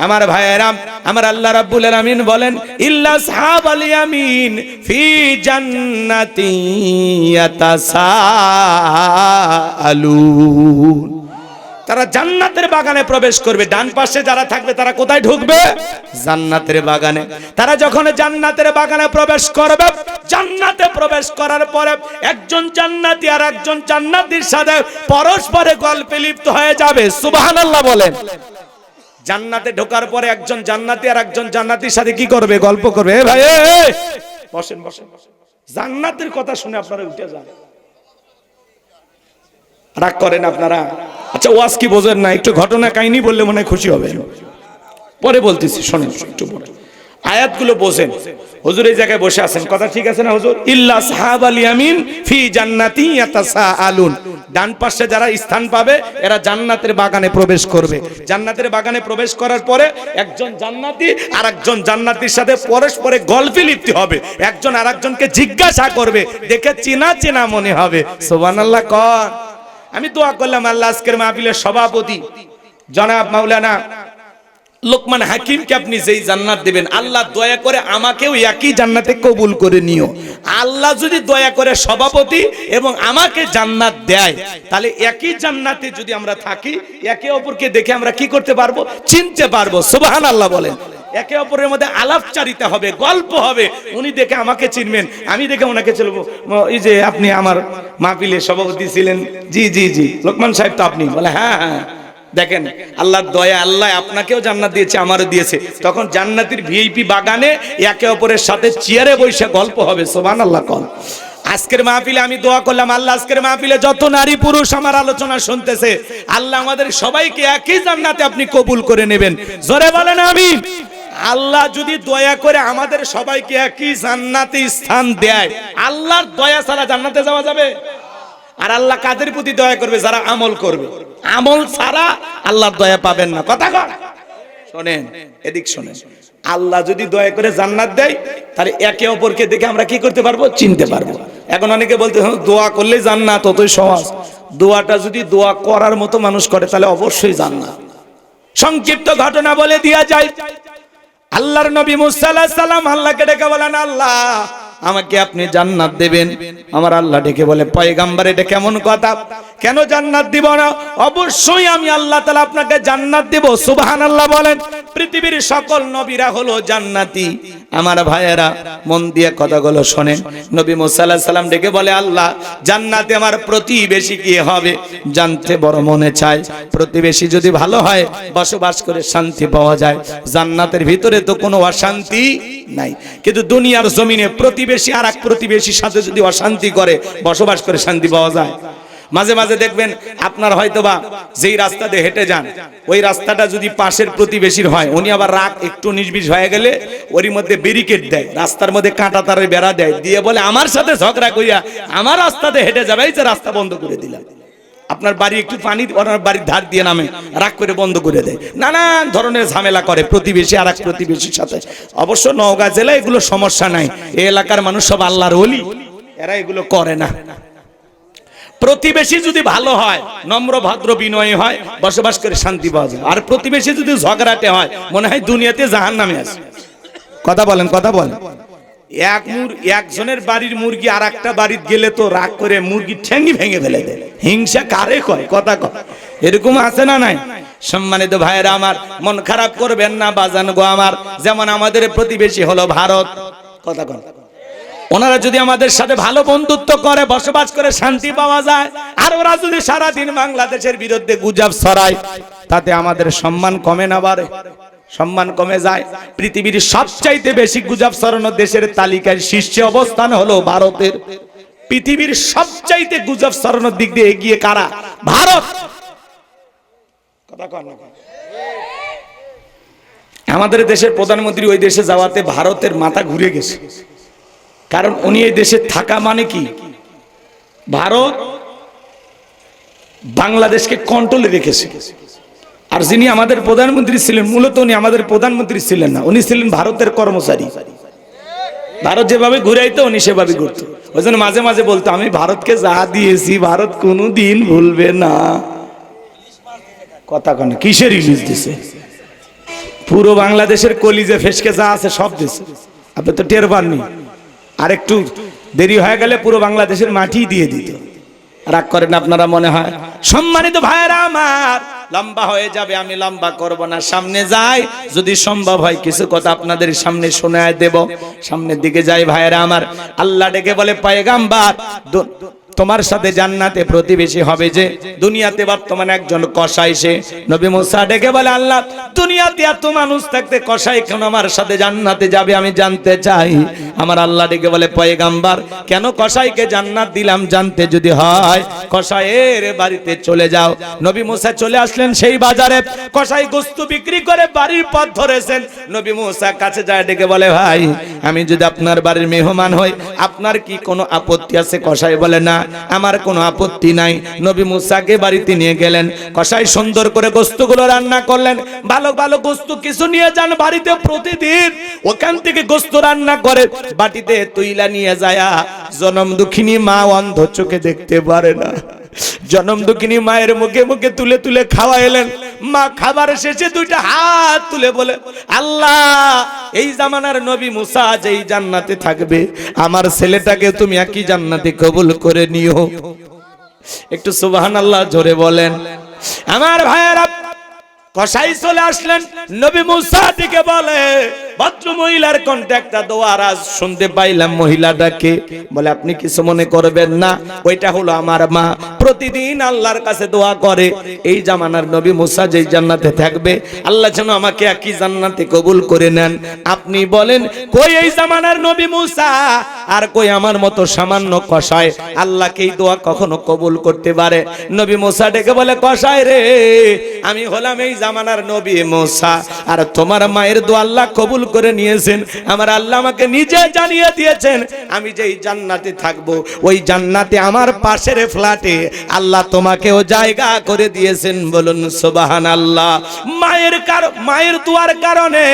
আমার ভাইয়েরা, আমার আল্লাহ রাব্বুল আলামিন বলেন, ইল্লা আসহাবাল ইয়ামিন ফি জান্নাতি ইয়াতাসাআলুন। তারা জান্নাতের বাগানে প্রবেশ করবে। ডান পাশে যারা থাকবে তারা কোথায় ঢুকবে? জান্নাতের বাগানে। তারা যখন জান্নাতের বাগানে প্রবেশ করবে, জান্নাতে প্রবেশ করার পরে একজন জান্নাতি আর একজন জান্নাতীর সাথে পরস্পরে গল্পে লিপ্ত হয়ে যাবে। সুবহানাল্লাহ বলেন। জান্নাতে ঢোকার পরে একজন জান্নাতি আর একজন জান্নাতীর সাথে কি করবে? গল্প করবে। এ ভাই বসেন বসেন। জান্নাতের কথা শুনে আপনারা উঠে যান, রাগ করেন আপনারা। আচ্ছা ওয়াজ কি বোঝেন না? একটু ঘটনা কাহিনী বললে মনে হয় খুশি হবে, পরে বলতেছি শোনেন একটু পরে। আয়াতগুলো বোঝেন। হুজুর এই জায়গায় বসে আছেন, কথা ঠিক আছে না হুজুর? ইল্লা আসহাবাল ইয়ামিন ফি জান্নাতি ইয়াতাসাআলুন, ডান পাশে যারা স্থান পাবে এরা জান্নাতের বাগানে প্রবেশ করবে। জান্নাতের বাগানে প্রবেশ করার পরে একজন জান্নাতি আর একজন জান্নাতির সাথে পরস্পরে গল্পে লিপ্ত হবে, একজন আরেকজনকে জিজ্ঞাসা করবে, দেখে চেনা চেনা মনে হবে। সুবহানাল্লাহ কর। আমি দোয়া করলাম আল্লাহ আজকের মাহফিলের সভাপতি জনাব মাওলানা লোকমান হাকিমকে আপনি যেই জান্নাত দিবেন, আল্লাহ দয়া করে আমাকেও একই জান্নাতে কবুল করে নিও। আল্লাহ যদি দয়া করে সভাপতি এবং আমাকে জান্নাত দেয়, তাহলে একই জান্নাতে যদি আমরা থাকি, একে অপরকে দেখে আমরা কি করতে পারবো? চিনতে পারবো। সুবহানাল্লাহ বলেন। একে অপরের মধ্যে আলাপচারিতা হবে, গল্প হবে, উনি দেখে আমাকে চিনবেন, আমি দেখে ওনাকে চিনবো। এই যে আপনি আমার মাহফিলে সভাপতি ছিলেন, জি জি জি লোকমান সাহেব তো আপনি? বলে হ্যাঁ হ্যাঁ। দেখেন আল্লাহর দয়া, আল্লাহ আপনাকেও জান্নাত দিয়েছে, আমারও দিয়েছে। তখন জান্নাতের ভিআইপি বাগানে একে অপরের সাথে চেয়ারে বসে গল্প হবে। সুবহানাল্লাহ কোন। আজকের মাহফিলে আমি দোয়া করলাম আল্লাহ আজকের মাহফিলে যত নারী পুরুষ আমার আলোচনা শুনতেছে, আল্লাহ আমাদের সবাইকে একই জান্নাতে আপনি কবুল করে নেবেন। জোরে বলেন আমিন। আল্লাহ যদি দয়া করে আমাদের সবাইকে একই জান্নাতে স্থান দেয়, আল্লাহর দয়া ছাড়া জান্নাতে যাওয়া যাবে? আর আল্লাহ কাদের প্রতি দয়া করবে? যারা আমল করবে। আমল ছাড়া আল্লাহর দয়া পাবেন না। কথা কন। শোনেন, এদিক শোনেন। আল্লাহ যদি দয়া করে জান্নাত দেয়, তাহলে একে অপরকে দেখে আমরা কি করতে পারবো? চিনতে পারবো। এখন অনেকে বলতে দোয়া করলে জান্নাত, ততই সহজ। দোয়াটা যদি দোয়া করার মতো মানুষ করে, তাহলে অবশ্যই জান্নাত। সংক্ষিপ্ত ঘটনা বলে দেয়া যায়। আল্লাহর নবী মুসা আলাইহিস সালাম আল্লাহকে ডেকে বলেন, আল্লাহ আমাকে আপনি জান্নাত দেবেন। আমার আল্লাহ ডেকে বলে, পয়গম্বর এটা কেমন কথা? কেন জান্নাত দিব না? অবশ্যই আমি আল্লাহ তাআলা আপনাকে জান্নাত দেব। সুবহানাল্লাহ বলেন। পৃথিবীর সকল নবীরা হলো জান্নাতি। আমার ভাইয়েরা মন দিয়ে কথাগুলো শোনেন। নবী মুসা আলাইহিস সালাম ডেকে বলে, আল্লাহ জান্নাতে আমার প্রতিবেশী কি হবে জানতে বড় মনে চায়। প্রতিবেশী যদি ভালো হয়, বসবাস করে শান্তি পাওয়া যায়। জান্নাতের ভিতরে তো কোনো অশান্তি নাই, কিন্তু দুনিয়ার জমিনে প্রতিবেশী আর এক প্রতিবেশীর সাথে যদি অশান্তি করে, বসবাস করে শান্তি পাওয়া যায়? মাঝে মাঝে দেখবেন আপনার হয়তোবা যেই রাস্তা দিয়ে হেঁটে যান, ওই রাস্তাটা যদি পাশের প্রতিবেশীর হয়, উনি আবার রাগ একটু নির্বিষ হয়ে গেলে ওরই মধ্যে ব্যারিকেড দেয়, রাস্তার মধ্যে কাঁটা তারের বেড়া দেয়, দিয়ে বলে আমার সাথে ঝগড়া করিয়া আমার রাস্তাতে হেঁটে যাবে, এই যে রাস্তা বন্ধ করে দিলাম। আপনার বাড়ি একটু পানি ওনার বাড়ির ধার দিয়ে নামে, রাগ করে বন্ধ করে দেয়। নানান ধরনের ঝামেলা করে প্রতিবেশী আর এক প্রতিবেশীর সাথে। অবশ্য নওগাঁ জেলায় এগুলো সমস্যা নাই, এই এলাকার মানুষ সব আল্লাহর ওলি, এরা এগুলো করে না। প্রতিবেশী যদি ভালো হয়, নম্র ভদ্র বিনয়ী হয়, বসবাস করে শান্তি পাওয়া যায়। আর প্রতিবেশী যদি ঝগড়াটে হয়, মনে হয় দুনিয়াতে জাহান্নামে আছে। কথা বলেন, কথা বলেন। একজনের বাড়ির মুরগি আর একটা বাড়ির গেলে তো রাগ করে মুরগি ঠ্যাঙ্গি ভেঙে ফেলে দেয়। হিংসা কারে কয়? কথা কয়। এরকম আছে না নাই? সম্মানিত ভাইয়েরা আমার, মন খারাপ করবেন না বাজান গো আমার। যেমন আমাদের প্রতিবেশী হলো ভারত। কথা কয়। ওনারা যদি আমাদের সাথে ভালো বন্ধুত্ব করে, বসবাস করে শান্তি পাওয়া যায়। আর ওরা যদি সারাদিন বাংলাদেশের বিরুদ্ধে গুজব ছড়ায়, তাতে আমাদের সম্মান কমে না বাড়ে? সম্মান কমে যায়। পৃথিবীর সবচাইতে বেশি গুজব ছড়ানো দেশের তালিকায় শীর্ষে অবস্থান হলো ভারতের। পৃথিবীর সবচাইতে গুজব ছড়ানোর দিক দিয়ে এগিয়ে কারা? ভারত। কথা কয় না? আমাদের দেশের প্রধানমন্ত্রী ওই দেশে যাওয়াতে ভারতের মাথা ঘুরে গেছে। কারণ উনি এই দেশে থাকা মানে কি, ভারত বাংলাদেশকে কন্ট্রোলে রেখেছে। আর যিনি আমাদের প্রধানমন্ত্রী ছিলেন, মূলত উনি আমাদের প্রধানমন্ত্রী ছিলেন না, উনি ছিলেন ভারতের কর্মচারী। ভারত যেভাবে ঘুরাইতো উনি সেভাবে ঘুরতো। ওই জন্য মাঝে মাঝে বলতো, আমি ভারতকে যা দিয়েছি ভারত কোনোদিন ভুলবে না। কথা কেন? কিসের ইলিশ দিছে? পুরো বাংলাদেশের কলিজে ফেসকে যা আছে সব দিছে। আপনি তো টের পাননি। আর একটু দেরি হয়ে গেলে পুরো বাংলাদেশের মাটি দিয়ে দিত। রাগ করেন আপনারা মনে হয়? সম্মানিত ভাইয়েরা আমার, লম্বা হয়ে যাবে, আমি লম্বা করব না, সামনে যাই। যদি সম্ভব হয় কিছু কথা আপনাদের সামনে শোনায় দেব। সামনের দিকে যাই ভাইয়েরা আমার। আল্লাহ ডেকে বলে, পয়গম্বর তোমার সাথে জান্নাতে প্রতিবেশী হবে যে দুনিয়াতে বর্তমানে একজন কসাই সে নবী মুসা ডেকে বলে আল্লাহ দুনিয়াতে এত মানুষ থাকতে কসাই কেন আমার সাথে জান্নাতে যাবে আমি জানতে চাই আমার আল্লাহ ডেকে বলে পয়গাম্বার কেন কসাইকে জান্নাত দিলাম জানতে যদি হয় কসাইয়ের বাড়িতে চলে যাও নবী মুসা চলে আসলেন সেই বাজারে কসাই গোশত বিক্রি করে বাড়ির পথ ধরেছেন নবী মুসা কাছে যায় ডেকে বলে ভাই আমি যদি আপনার বাড়ির মেহমান হই আপনার কি কোনো আপত্তি আছে কসাই বলে না আমার কোনো আপত্তি নাই নবী মুসাকে বাড়িতে নিয়ে গেলেন কসাই সুন্দর করে গোশতগুলো রান্না করলেন ভালো ভালো গোশত কিছু নিয়ে যান বাড়িতে প্রতিদিন ওখান থেকে গোশত রান্না করে বাটিতে তুইলা নিয়ে যায় জনম দুঃখিনী মা অন্ধ চোখে দেখতে পারে না জনম দুঃখিনী মায়ের মুখে মুখে তুলে তুলে খাওয়াইলেন মা খাবার শেষে দুইটা হাত তুলে বলে আল্লাহ এই জামানার নবী মুসা যেই জান্নাতে থাকবে আমার ছেলেটাকে তুমি একই জান্নাতে কবুল করে নিও একটু সুবহানাল্লাহ জোরে বলেন আমার ভাইয়েরা কসাই চলে আসলেন নবী মুসা দিকে বলে ভদ্র মহিলার কণ্ঠে একটা দোয়া আজ শুনতে পাইলাম মহিলাটাকে বলে আপনি কিছু মনে করবেন না ওইটা হলো আমার মা প্রতিদিন আল্লাহর কাছে দোয়া করে এই জামানার নবী মুসা যেই জান্নাতে থাকবে আল্লাহ যেন আমাকে একই জান্নাতে কবুল করে নেন আপনি বলেন কই এই জামানার নবী মুসা আর কই আমার মতো সামান্য কসাই আল্লাহকে এই দোয়া কখনো কবুল করতে পারে নবী মুসা ডেকে বলে কসাই রে আমি হলাম এই জামানার নবী মুসা আর তোমার মায়ের দোয়া আল্লাহ কবুল করে নিয়েছেন আমার আল্লাহ আমাকে নিজে জানিয়ে দিয়েছেন আমি যেই জান্নাতে থাকবো ওই জান্নাতে আমার পাশের ফ্ল্যাটে আল্লাহ তোমাকেও জায়গা করে দিয়েছেন বলুন সুবহানাল্লাহ মায়ের দোয়ার কারণে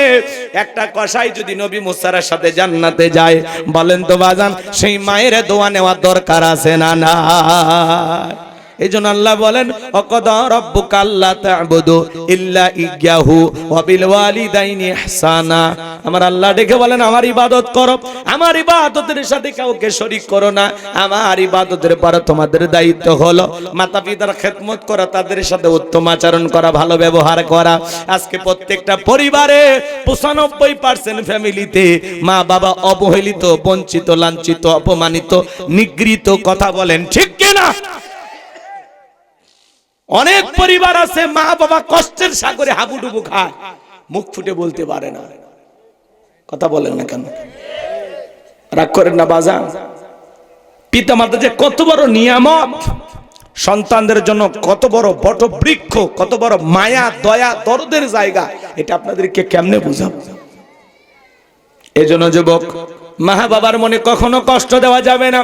একটা কসাই যদি নবী মুসার সাথে জান্নাতে যায় বলেন তো বাজান সেই মায়ের দোয়া নেওয়া দরকার আছে না না এইজন্য আল্লাহ বলেন ওয়াকাদা রাব্বুকা আল্লা তা'বুদু ইল্লা ইয়্যাহু ওয়া বিল ওয়ালিদাইনি ইহসানা আমার আল্লাহ ডেকে বলেন আমার ইবাদত করো আমার ইবাদতের সাথে কাউকে শরীক করো না আমার ইবাদতের পর তোমাদের দায়িত্ব হলো মাতা-পিতার খেদমত করা তাদের সাথে উত্তম আচরণ করা ভালো ব্যবহার করা আজকে প্রত্যেকটা পরিবারে 95% ফ্যামিলিতে মা বাবা অবহেলিত বঞ্চিত লাঞ্ছিত অপমানিত নিগৃহীত কথা বলেন ঠিক কি না অনেক পরিবার আছে মা বাবা কষ্টের সাগরে হাবুডুবু খায় মুখ ফুটে বলতে পারে না কথা বলেন না কেন রাগ করেন না বাজান পিতামাতা যে কত বড় নিয়ামত সন্তানদের জন্য কত বড় বটবৃক্ষ কত বড় মায়া দয়া দরদের জায়গা এটা আপনাদেরকে কেমনে বুঝাবো এজন্য যুবক মা বাবার মনে কখনো কষ্ট দেওয়া যাবে না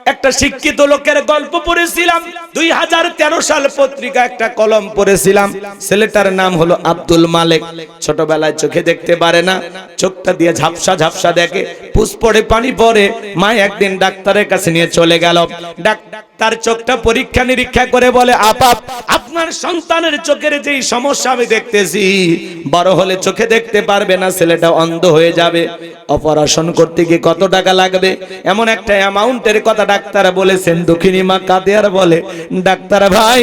একটা শিক্ষিত লোকের গল্প পড়েছিলাম 2013 সাল পত্রিকা একটা কলম পড়েছিলাম ছেলেটার নাম হলো আব্দুল মালিক ছোটবেলায় চোখে দেখতে পারে না চোখটা দিয়ে ঝাপসা ঝাপসা দেখে পুষ পড়ে পানি পড়ে মা একদিন ডাক্তারের কাছে নিয়ে চলে গেল ডাক্তার চোখটা পরীক্ষা নিরীক্ষা করে বলে আপা আপনার সন্তানের চোখের যেই সমস্যা আমি দেখতেছি বড় হলে চোখে দেখতে পারবে না ছেলেটা অন্ধ হয়ে যাবে অপারেশন করতে গিয়ে কত টাকা লাগবে এমন একটা অ্যামাউন্টের কথা ডাক্তার বলেছেন দুঃখিনী মা কাঁদে আর বলে ডাক্তার ভাই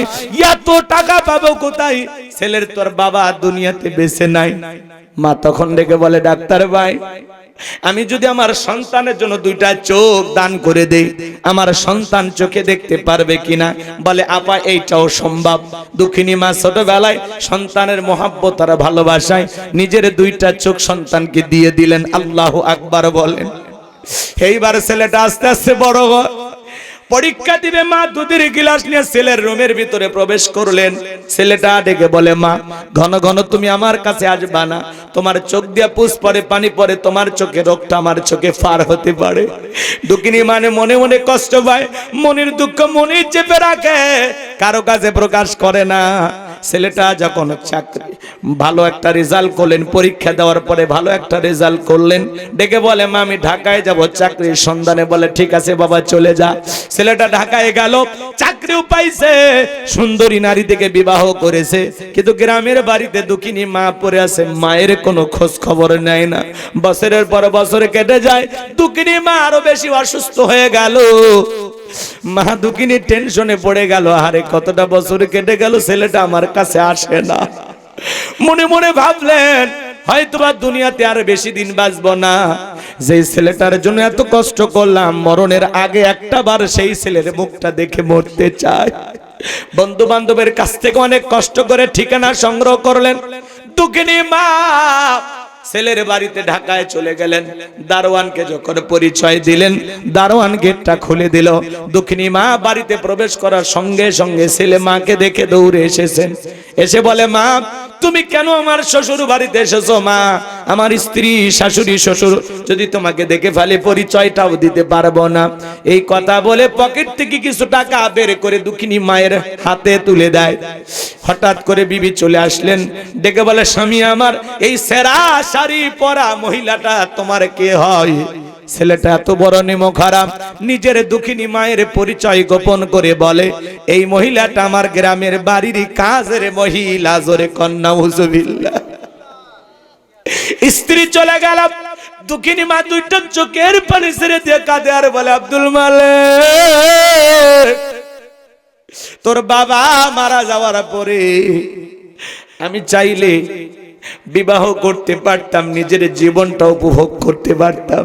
এত টাকা পাবো কোথায় ছেলের তোর বাবা দুনিয়াতে বেঁচে নাই মা তখন ডেকে বলে ডাক্তার ভাই আমি যদি আমার সন্তানের জন্য দুইটা চোখ দান করে দেই আমার সন্তান চোখে দেখতে পারবে কিনা বলে আপা এইটাও সম্ভব দুঃখিনী মা ছোটবেলায় সন্তানের মহব্বত আর ভালোবাসায় নিজের দুইটা চোখ সন্তানকে দিয়ে দিলেন আল্লাহু আকবার বলেন এইবার ছেলেটা আস্তে আস্তে বড় হয় পরীক্ষা দিবে মা দুধের গ্লাস নিয়ে ছেলের রুমের ভিতরে প্রবেশ করলেন ছেলেটা ডেকে বলে মা ঘন ঘন তুমি আমার কাছে আসবা না তোমার চোখ দিয়ে পুষ পড়ে পানি পড়ে তোমার চোখে রোগটা আমার চোখে পার হতে পারে দুঃখিনী মানে মনে মনে কষ্ট পায় মনের দুঃখ মনে চেপে রাখে কারো কাছে প্রকাশ করে না ছেলেটা যখন চাকরি ভালো একটা রেজাল্ট করলেন পরীক্ষা দেওয়ার পরে ভালো একটা রেজাল্ট করলেন ডেকে বলে মা আমি ঢাকায় যাব চাকরির সন্ধানে বলে ঠিক আছে বাবা চলে যা ছেলেটা ঢাকায় গেল চাকরিও পাইছে সুন্দরী নারী থেকে বিবাহ করেছে কিন্তু গ্রামের বাড়িতে দুঃখিনী মা পড়ে আছে মায়ের কোনো খোঁজ খবর নেয় না বছরের পর বছর কেটে যায় দুঃখিনী মা আরো বেশি অসুস্থ হয়ে গেল মা দুঃখিনী টেনশনে পড়ে গেল আরে কতটা বছর কেটে গেল ছেলেটা আমার কাছে আসে না মনে মনে ভাবলেন হয়তোবা দুনিয়াতে আর বেশি দিন বাঁচবো না যে ছেলেটার জন্য এত কষ্ট করলাম, মরণের আগে একটা বার সেই ছেলের মুখটা দেখে মরতে চাই। বন্ধু বান্ধবের কাছ থেকে অনেক কষ্ট করে ঠিকানা সংগ্রহ করলেন। দুঃখিনী মা ছেলের বাড়িতে ঢাকায় চলে গেলেন। দারোয়ানকে যখন পরিচয় দিলেন, দারোয়ান গেটটা খুলে দিল। দুঃখিনী মা বাড়িতে প্রবেশ করার সঙ্গে সঙ্গে ছেলে মাকে দেখে দৌড়ে এসেছেন। এসে বলে, মা তুমি কেন আমার শ্বশুর বাড়িতে এসেছো? মা, আমার স্ত্রী, শাশুড়ি, শ্বশুর যদি তোমাকে দেখে ফেলে পরিচয়টাও দিতে পারবো না। এই কথা বলে পকেট থেকে কিছু টাকা বের করে দুঃখিনী মায়ের হাতে তুলে দেয়। হঠাৎ করে বিবি চলে আসলেন, ডেকে বলে, স্বামী আমার, এই সেরা শাড়ি পরা মহিলাটা তোমার কে হয়? ছেলেটা এত বড় নিমক হারাম, নিজের দুঃখিনী মায়ের পরিচয় গোপন করে বলে, এই মহিলাটা আমার গ্রামের বাড়ির কাজের মহিলা। জোরে কন্যা হুজুবিল্লাহ। স্ত্রী চলে গেল, দুঃখিনী মা দুইটা চোখের পানি ছেড়ে দিয়ে কাঁদে আর বলে, আব্দুল মালিক, তোর বাবা মারা যাওয়ার পরে আমি চাইলে বিবাহ করতে পারতাম, নিজের জীবনটা উপভোগ করতে পারতাম,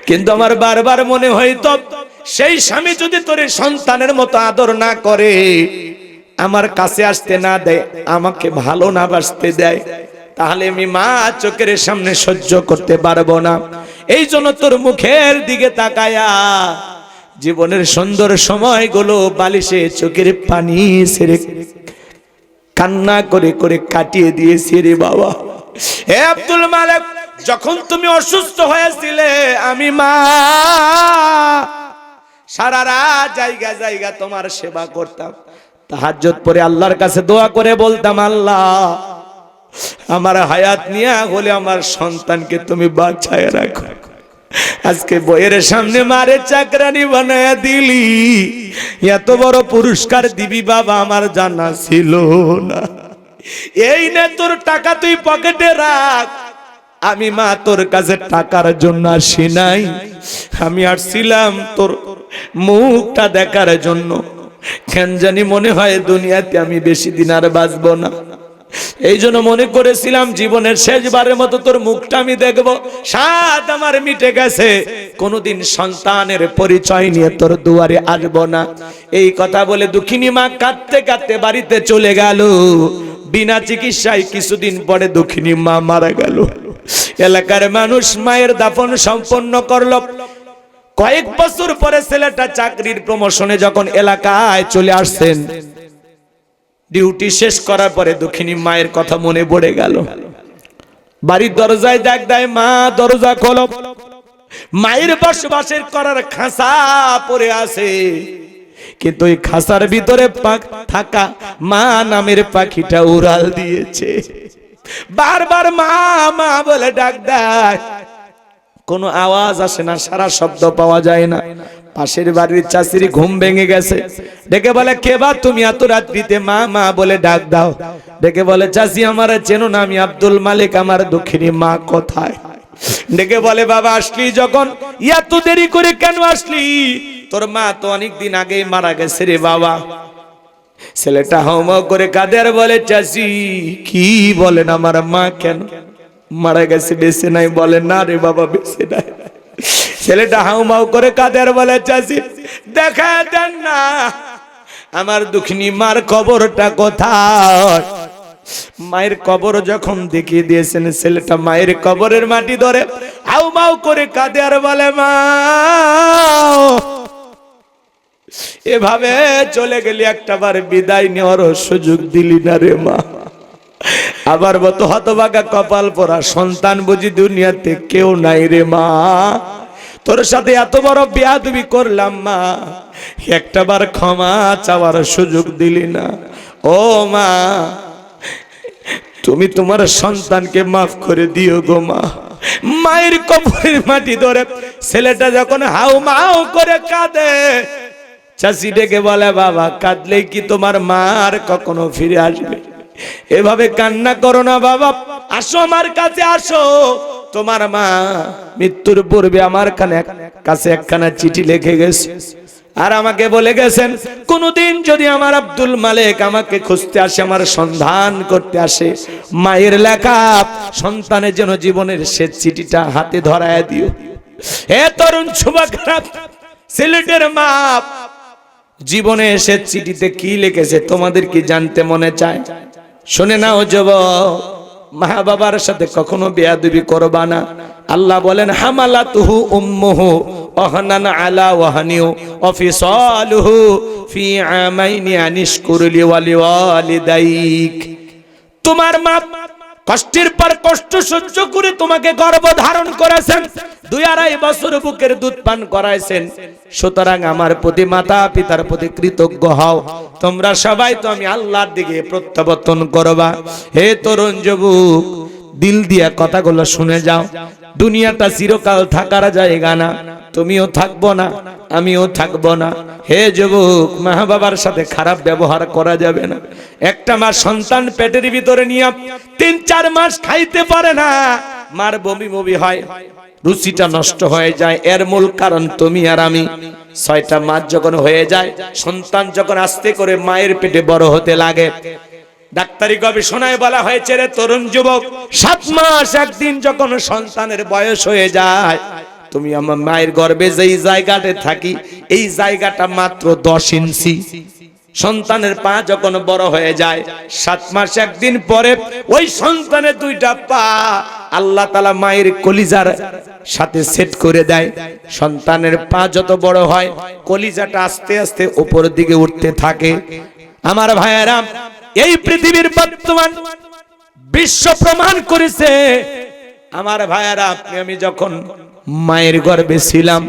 কিন্তু আমার বারবার মনে হইতো সেই স্বামী যদি তোর সন্তানের মতো আদর না করে, আমার কাছে আসতে না দেয়, আমাকে ভালো না বাসতে দেয়, তাহলে আমি মা চোখের সামনে সহ্য করতে পারবো না। এই জন্য তোর মুখের দিকে তাকায়া জীবনের সুন্দর সময়গুলো বালিশে চোখের পানি ছেড়ে কান্না করে করে কাটিয়ে দিয়েছি রে বাবা। হে আব্দুল মালিক, যখন তুমি অসুস্থ হয়েছিলে, আমি মা সারা রাত জায়গা জায়গা তোমার সেবা করতাম। তাহাজ্জুদ পড়ে আল্লাহর কাছে দোয়া করে বলতাম, আল্লাহ আমার হায়াত নিয়ে হলে আমার সন্তানকে তুমি বাঁচায় রাখো। আজকে বইয়ের সামনে মারে চাকরানি বানায়া দিলি, এত বড় পুরস্কার দিবি বাবা আমার জানা ছিল না। এই নে তোর টাকা, তুই পকেটে রাখ। আমি মা তোর কাছে টাকার জন্য আসি নাই, আমি আসছিলাম তোর মুখটা দেখার জন্য। কেন জানি মনে হয় দুনিয়াতে আমি বেশি দিন আর বাঁচবো না। এই জন্য মনে করেছিলাম জীবনের শেষবারের মতো তোর মুখটা আমি দেখবো, স্বাদ আমার মিটে গেছে, কোনোদিন সন্তানের পরিচয় নিয়ে তোর দুয়ারে আসবো না। এই কথা বলে দুঃখিনী মা কাঁদতে কাঁদতে বাড়িতে চলে গেল। বিনা চিকিৎসায় কিছুদিন পরে দুঃখিনী মা মারা গেল। এলাকার মানুষ মায়ের দাফন সম্পন্ন করলো। কয়েক বছর পরে ছেলেটা চাকরির প্রমোশনে যখন এলাকায় চলে আসছেন, ডিউটি শেষ করার পরে দুঃখিনী মায়ের কথা মনে পড়ে গেল। বাড়ির দরজায় ডাক দেয়, মা দরজা খোলো। মায়ের বসবাসের করার খাঁচা পড়ে আছে, কিন্তু ওই খাঁচার ভিতরে থাকা মা নামের পাখিটা উড়াল দিয়েছে। বারবার মা মা বলে ডাক দেয়, কোনো আওয়াজ আসে না, সারা শব্দ পাওয়া যায় না। পাশের বাড়ির চাচির ঘুম ভেঙে গেছে, ডেকে বলে, কে বা তুমি এত রাত্রিতে মা মা বলে ডাক দাও? ডেকে বলে, চাচি আমার চেনো না, আমি আব্দুল মালিক, আমার দুঃখিনী মা কোথায়? ডেকে বলে, বাবা আসলি যখন, এত দেরি করে কেন আসলি? তোর মা তো অনেকদিন আগেই মারা গেছে রে বাবা। ছেলেটা হাউমাউ করে কাঁদে আর বলে, চাচি কি বলেন, আমার মা কেন মারা গেছে, বেঁচে নাই? বলে, না রে বাবা বেঁচে নাই। ছেলেটা হাউমাউ করে কাঁদে আর বলে, চাচি দেখা দেন না, আমার দুঃখিনী মার কবরটা কোথায়? মায়ের কবর যখন দেখিয়ে দিয়েছেন, ছেলেটা মায়ের কবরের মাটি ধরে হাউমাউ করে কাঁদে আর বলে, মা এভাবে চলে গেলি, একটাবার বিদায় নেওয়ার সুযোগ দিলি না রে মা। আবার মতো হতভাগা কপাল পরা সন্তান বুঝি দুনিয়াতে কেউ নাই রে মা। তোর সাথে এত বড় বেয়াদবি করলাম মা, একটাবার ক্ষমা চাওয়ার সুযোগ দিলি না। ও মা, তুমি তোমার সন্তানকে মাফ করে দিও গো মা। মায়ের কবরের মাটি ধরে ছেলেটা যখন হাউ মাউ করে কাঁদে, চাচি ডেকে বলে, বাবা কাঁদলেই কি তোমার মার কখনো ফিরে আসবে? এভাবে কান্না করো না বাবা, আসো আমার কাছে আসো। তোমার মা মৃত্যুর পূর্বে আমার কাছে একখানা চিঠি লিখে গেছে, আর আমাকে বলে গেছেন কোনদিন যদি আমার আব্দুল মালিক আমাকে খুঁজতে আসে, আমার সন্ধান করতে আসে, মায়ের লেখা সন্তানের জন্য জীবনের শেষ চিঠিটা হাতে ধরায় দিও। হে তরুণ যুবকরা, সিলেটের মা জীবনে শেষ চিঠিতে কি লিখেছে তোমাদের কি জানতে মনে চায়? শুনে নাও যুবক, মা বাবার সাথে কখনো বেয়াদবি করবা না। আল্লাহ বলেন হামালাতুহু উম্মুহু ওয়াহনান আলা ওয়াহনিউ ওয়া ফিসালুহু ফি আমাইনি আনিশকুর লি ওয়া লিওয়ালিদাইক। তোমার মা কষ্টের পর কষ্ট সহ্য করে তোমাকে গর্ভ ধারণ করেছেন, 2-2.5 বছর বুকের দুধ পান করাইছেন। সুতরাং আমার প্রতি মাতা পিতার প্রতি কৃতজ্ঞ হও। তোমরা সবাই তো আমি আল্লাহর দিকে প্রত্যাবর্তন করবা। হে তরুণ যুবক, দিল দিয়া কথাগুলো শুনে যাও। দুনিয়াটা চিরকাল থাকার জায়গা না, তুমিও থাকবো না, আমিও থাকবো না। হে যুবক, মা বাবার সাথে খারাপ ব্যবহার করা যাবে না। একটা মা সন্তান পেটের ভিতরে নিয়ে 3-4 মাস খাইতে পারে না, মার বমি বমি হয়, রুচিটা নষ্ট হয়ে যায়। এর মূল কারণ তুমি আর আমি। 6টা মাস যখন হয়ে যায়, সন্তান যখন আস্তে করে মায়ের পেটে বড় হতে লাগে, ডাক্তারি গবেষণায় বলা হয়েছে রে তরুণ যুবক, 7 মাস 1 দিন যখন সন্তানের বয়স হয়ে যায়, তুমি আমার মায়ের গর্ভে যেই জায়গাতে থাকি, এই জায়গাটা মাত্র 10 ইঞ্চি। সন্তানের পা যখন বড় হয়ে যায়, 7 মাস 1 দিন পরে ওই সন্তানের 2টা পা আল্লাহ তাআলা মায়ের কলিজার সাথে সেট করে দেয়। সন্তানের পা যত বড় হয়, কলিজাটা আস্তে আস্তে উপরের দিকে উঠতে থাকে। আমার ভাইয়েরা, এই পৃথিবীর বর্তমান বিশ্ব প্রমাণ করেছে, আমার ভাইয়েরা, আপনি আমি যখন মায়ের গর্ভে ছিলাম,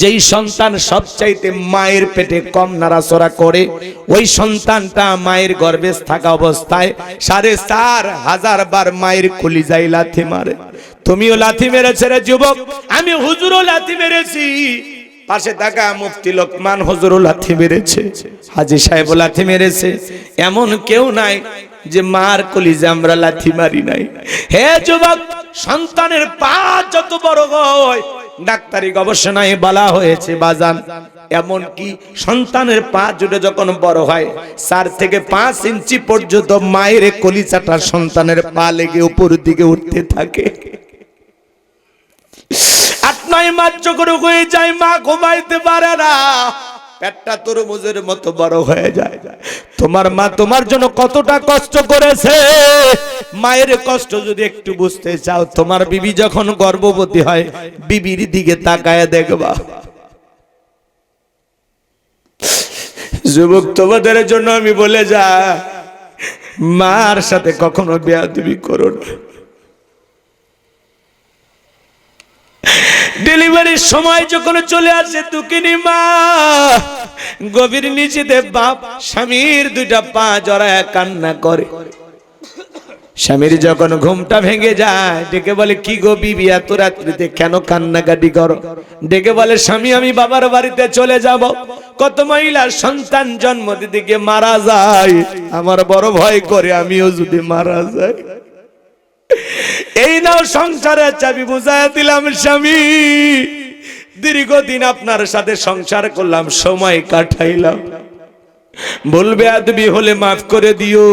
যেই সন্তান সবচাইতে মায়ের পেটে কম নাড়াচড়া করে, ওই সন্তানটা মায়ের গর্ভে থাকা অবস্থায় 4,500 বার মায়ের কলিজায় লাথি মারে। তুমিও লাথি মেরেছে রে যুবক, আমি হুজুরও লাথি মেরেছি, পাশে থাকা মুফতি লোকমান হুজুরও লাথি মেরেছে, হাজী সাহেবও লাথি মেরেছে। এমন কেউ নাই যে মার কলিজা আমরা লাথি মারি নাই। হে যুবক, সন্তানের পা যত বড় হয়, ডাক্তারি গবেষণায় বলা হয়েছে বাজান, এমন কি সন্তানের পা জুড়ে যখন বড় হয়, 4 থেকে 5 ইঞ্চি পর্যন্ত মায়ের কলিজাটা সন্তানের পা লেগে উপর দিকে উঠতে থাকে। 8-9 মাস যখন হয়ে যায়, মা ঘুমাইতে পারে না, পেটটা তরমুজের মতো বড় হয়ে যায়। তোমার মা তোমার জন্য কতটা কষ্ট করেছে, মায়ের কষ্ট যদি একটু বুঝতে চাও, তোমার বিবি যখন গর্ভবতী হয়, বিবির দিকে তাকায় দেখবা। যুবক, তোমাদের জন্য আমি বলে যা, মার সাথে কখনো বেয়াদবি করো না। ডেলিভারির সময় যখন চলে আসে দুঃখিনী মা, গভীর নিচেতে বাপ স্বামীর 2টা পা জড়ায় কান্না করে। স্বামীর যখন ঘুমটা ভেঙে যায়, ডেকে বলে, কি গো বিবি, এত রাত্রিতে কেন কান্নাকাটি করো? ডেকে বলে, স্বামী আমি বাবার বাড়িতে চলে যাব। কত মহিলার সন্তান জন্ম দিতে গিয়ে মারা যায়, আমার বড় ভয় করে আমিও যদি মারা যাই। এই নাও সংসারের চাবি, বুঝাইয়া দিলাম স্বামী, দীর্ঘদিন আপনার সাথে সংসার করলাম, সময় কাটাইলাম, ভুল বেয়াদবি হলে মাফ করে দিও।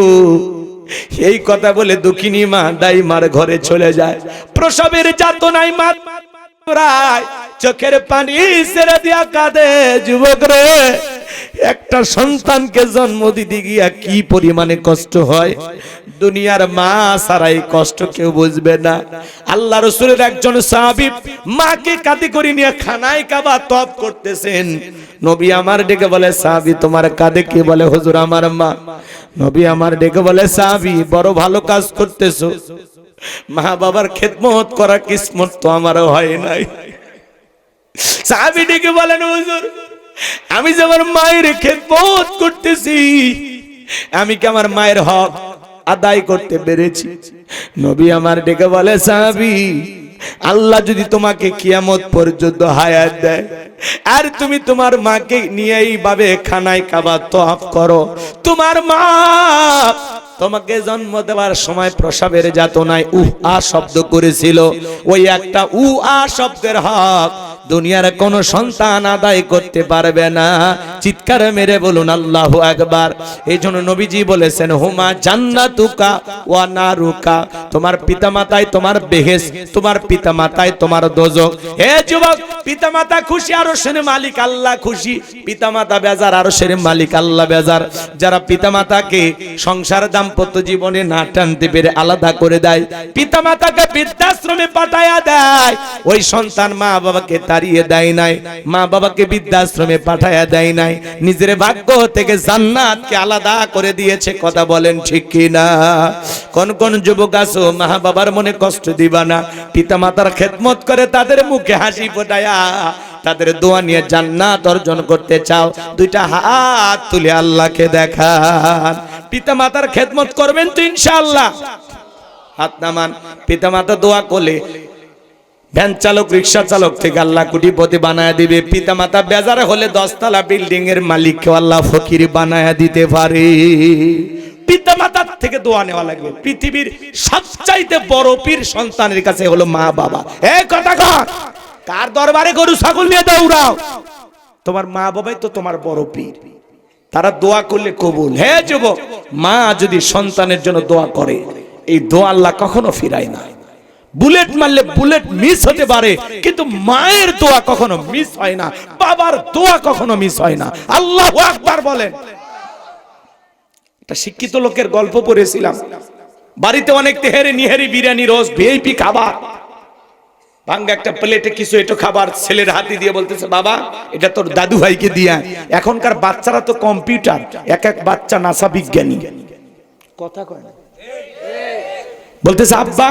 এই কথা বলে দুঃখিনী মা দাইমার ঘরে চলে যায়। প্রসবের যাতনায় মা চোখের পানি ছেড়ে দিয়া কাঁদে। যুবক রে, একটা সন্তানকে জন্ম দিতে গিয়া কি পরিমাণে কষ্ট হয়, দুনিয়ার মা ছাড়াই কষ্ট কেউ বুঝবে না। আল্লাহ রাসূলের একজন সাহাবী মাকে কাঁধে করে নিয়ে খানায় কাবা তওয়াফ করতেছেন। নবী আমার ডেকে বলে, সাহাবী তোমার কাঁধে কে? বলে, হুজুর আমার মা। নবী আমার ডেকে বলে, সাহাবী বড় ভালো কাজ করতেছো, মা বাবার খেদমত করার কিসমত তো আমারও হয় নাই। সাহাবী ডেকে বলেন, হুজুর আমি যে আমার মায়ের খেদমত করতেছি, আমি কি আমার মায়ের হক আদায় করতে পেরেছি? নবী আমার ডেকে বলে, সাহাবী আল্লাহ যদি তোমাকে কিয়ামত পর্যন্ত হায়াত দেয়, আর তুমি তোমার মাকে নিয়ে এইভাবে খানায় কাবা তওয়াফ করো, তোমার মা তোমাকে জন্ম দেওয়ার সময় প্রসবের যাতনায় উহ আ শব্দ করেছিল, ওই একটা উহ আ শব্দের হক দুনিয়ার কোন সন্তান আদায় করতে পারবে না। চিৎকার মেরে বলুন আল্লাহু আকবার। এই জন্য নবীজি বলেছেন হুমা জান্নাতুকা ওয়া নারুকা, তোমার পিতামাতাই তোমার বেহেশত, তোমার পিতামাতাই তোমার দোজখ। হে যুবক, পিতামাতা খুশি, আরশের মালিক আল্লাহ খুশি, পিতামাতা বেজার, আরশের মালিক আল্লাহ বেজার। যারা পিতামাতাকে সংসার দাম্পত্য জীবনে না টানতে পেরে আলাদা করে দেয়, পিতামাতাকে বৃদ্ধাশ্রমে পাঠায়া দেয়, ওই সন্তান মা বাবাকে তাড়িয়ে দেয় নাই, মা বাবাকে বৃদ্ধাশ্রমে পাঠায়া দেয় নাই, নিজের ভাগ্য থেকে জান্নাতকে আলাদা করে দিয়েছে। কথা বলেন ঠিক কি না? কোন কোন যুবক আছো মা বাবার মনে কষ্ট দিবা না, পিতামাতার খেদমত করে তাদের মুখে হাসি ফোটায়া তাদের দোয়া নিয়ে জান্নাত অর্জন করতে চাও, দুইটা হাত তুলে আল্লাহকে দেখান। পিতামাতার খেদমত করবেন তো ইনশাআল্লাহ? হাত নামান। পিতামাতা দোয়া করলে ভ্যান চালক, রিক্সা চালক থেকে আল্লাহ কোটিপতি বানায় দিবে। পিতামাতা বেজার হলে 10 তলা বিল্ডিং এর মালিককে আল্লাহ ফকির বানায় দিতে পারে। পিতামাতার থেকে দোয়া নেওয়া লাগবে। পৃথিবীর সবচাইতে বড় পীর সন্তানের কাছে হলো মা বাবা। এই কথা কর, কার দরবারে গরু ছাগল নিয়ে দৌড়াও? তোমার মা বাবাই তো তোমার বড় পীর, তারা দোয়া করলে কবুল। হে যুবক, মা যদি সন্তানের জন্য দোয়া করে, এই দোয়া আল্লাহ কখনো ফিরায় না। বুলেট মারলে বুলেট মিস হতে পারে, কিন্তু মায়ের দোয়া কখনো মিস হয় না, বাবার দোয়া কখনো মিস হয় না। আল্লাহু আকবার বলেন। একটা শিক্ষিত লোকের গল্প পড়েছিলাম, বাড়িতে অনেক তেহারি নিহারি বিরিয়ানি রোজ ভিআইপি খাবার, ভাঙ্গা একটা প্লেটে কিছু একটু খাবার ছেলের হাতে দিয়ে বলতেছে বাবা এটা তোর দাদু ভাইকে দিয়া। এখনকার বাচ্চারা তো কম্পিউটার, এক এক বাচ্চা নাসা বিজ্ঞানী। কথা কয় না, বলতেছে আব্বা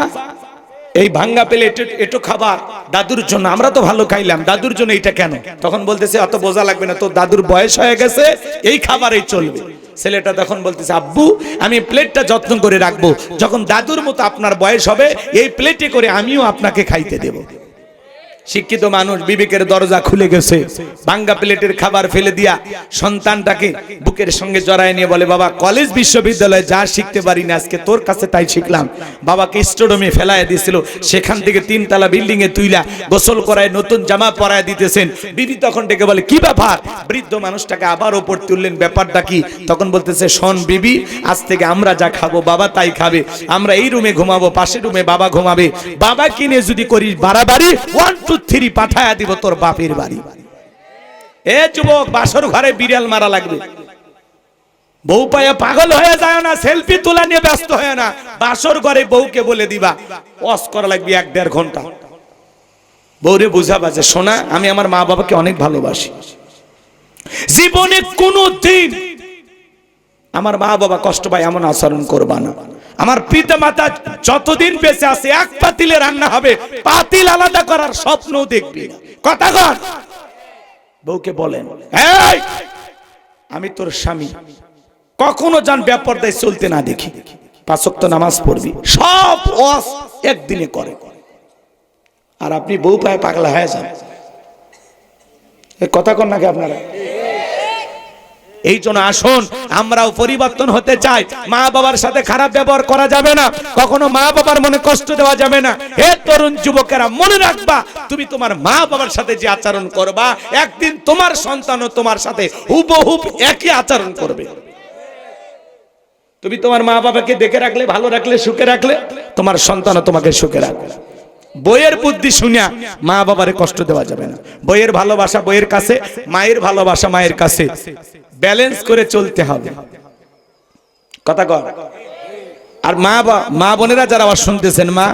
এই ভাঙ্গা প্লেট একটু খাবার দাদুর জন্য, আমরা তো ভালো খাইলাম, দাদুর জন্য এটা কেন? তখন বলতেছে অত বোঝা লাগবে না, তোর দাদুর বয়স হয়ে গেছে, এই খাবারই চলবে। ছেলেটা তখন বলতেছে আব্বু আমি প্লেটটা যত্ন করে রাখবো, যখন দাদুর মতো আপনার বয়স হবে এই প্লেটে করে আমিও আপনাকে খাইতে দেব। শিক্ষিত মানুষ, বিবেকের দরজা খুলে গেছে, ভাঙ্গা প্লেটের খাবার ফেলে দিয়া সন্তানটাকে বুকের সঙ্গে জড়ায় নিয়ে বলে বাবা কলেজ বিশ্ববিদ্যালয়ে যা শিখতে পারি না আজকে তোর কাছে তাই শিখলাম। বাবাকে স্টেডিয়ামে ফেলায় দিয়েছিল, সেখান থেকে 3 তলা বিল্ডিং এ তুইলা গোসল করায় নতুন জামা পরায় দিতেছেন। বিবি তখন ডেকে বলে কি ব্যাপার? বৃদ্ধ মানুষটাকে আবার ওপর তুললেন, ব্যাপারটা কি? তখন বলতেছে শোন বিবি, আজ থেকে আমরা যা খাবো বাবা তাই খাবে, আমরা এই রুমে ঘুমাবো, পাশের রুমে বাবা ঘুমাবে, বাবা কিনে যদি করিস বাড়াবাড়ি 1 2 3 পাঠায়া দিব তোর বাপের বাড়ি। এ যুবক, বাসর ঘরে বিড়াল মারা লাগবে, বউ পায়া পাগল হয়ে যায় না, সেলফি তোলা নিয়ে ব্যস্ত হয় না, বাসর ঘরে বউকে বলে দিবা ওয়াশ করা লাগবে 1-1.5 ঘন্টা। বউরে বুঝাবা যে সোনা আমি আমার মা বাবাকে অনেক ভালোবাসি, জীবনে কোনোদিন আমার মা বাবা কষ্ট পায় এমন আচরণ করবা না। আমার পিতা মাতা যতদিন বেঁচে আছে 1 পাতিলে রান্না হবে, পাতিল আলাদা করার স্বপ্ন দেখবি না। কথা কর। বউকে বলেন এই আমি তোর স্বামী, কখনো জান বেপরদায় চলতে না দেখি, 5 ওয়াক্ত নামাজ পড়বি, সব ওয়াজ একদিনে করে, আর আপনি বউ পায়ে পাগলা হয়ে যান। কথা কন নাকি আপনারা? এই জন্য আসুন আমরাও পরিবর্তন হতে চাই। মা বাবার সাথে খারাপ ব্যবহার করা যাবে না, কখনো মা বাবার মনে কষ্ট দেওয়া যাবে না। হে তরুণ যুবকেরা মনে রাখবা, তুমি তোমার মা বাবার সাথে যে আচরণ করবা, একদিন তোমার সন্তানও তোমার সাথে হুবহু একই আচরণ করবে। তুমি তোমার মা বাবাকে দেখে রাখলে, ভালো রাখলে, সুখে রাখলে, তোমার সন্তানও তোমাকে সুখে রাখবে। বইয়ের বুদ্ধি শুনিয়া মা বাবারে কষ্ট দেওয়া যাবে না। বইয়ের ভালোবাসা বইয়ের কাছে, মায়ের ভালোবাসা মায়ের কাছে, ব্যালেন্স করে চলতে হবে। কথা কর। আর মা বোনেরা যারা আবার শুনতেছেন, মা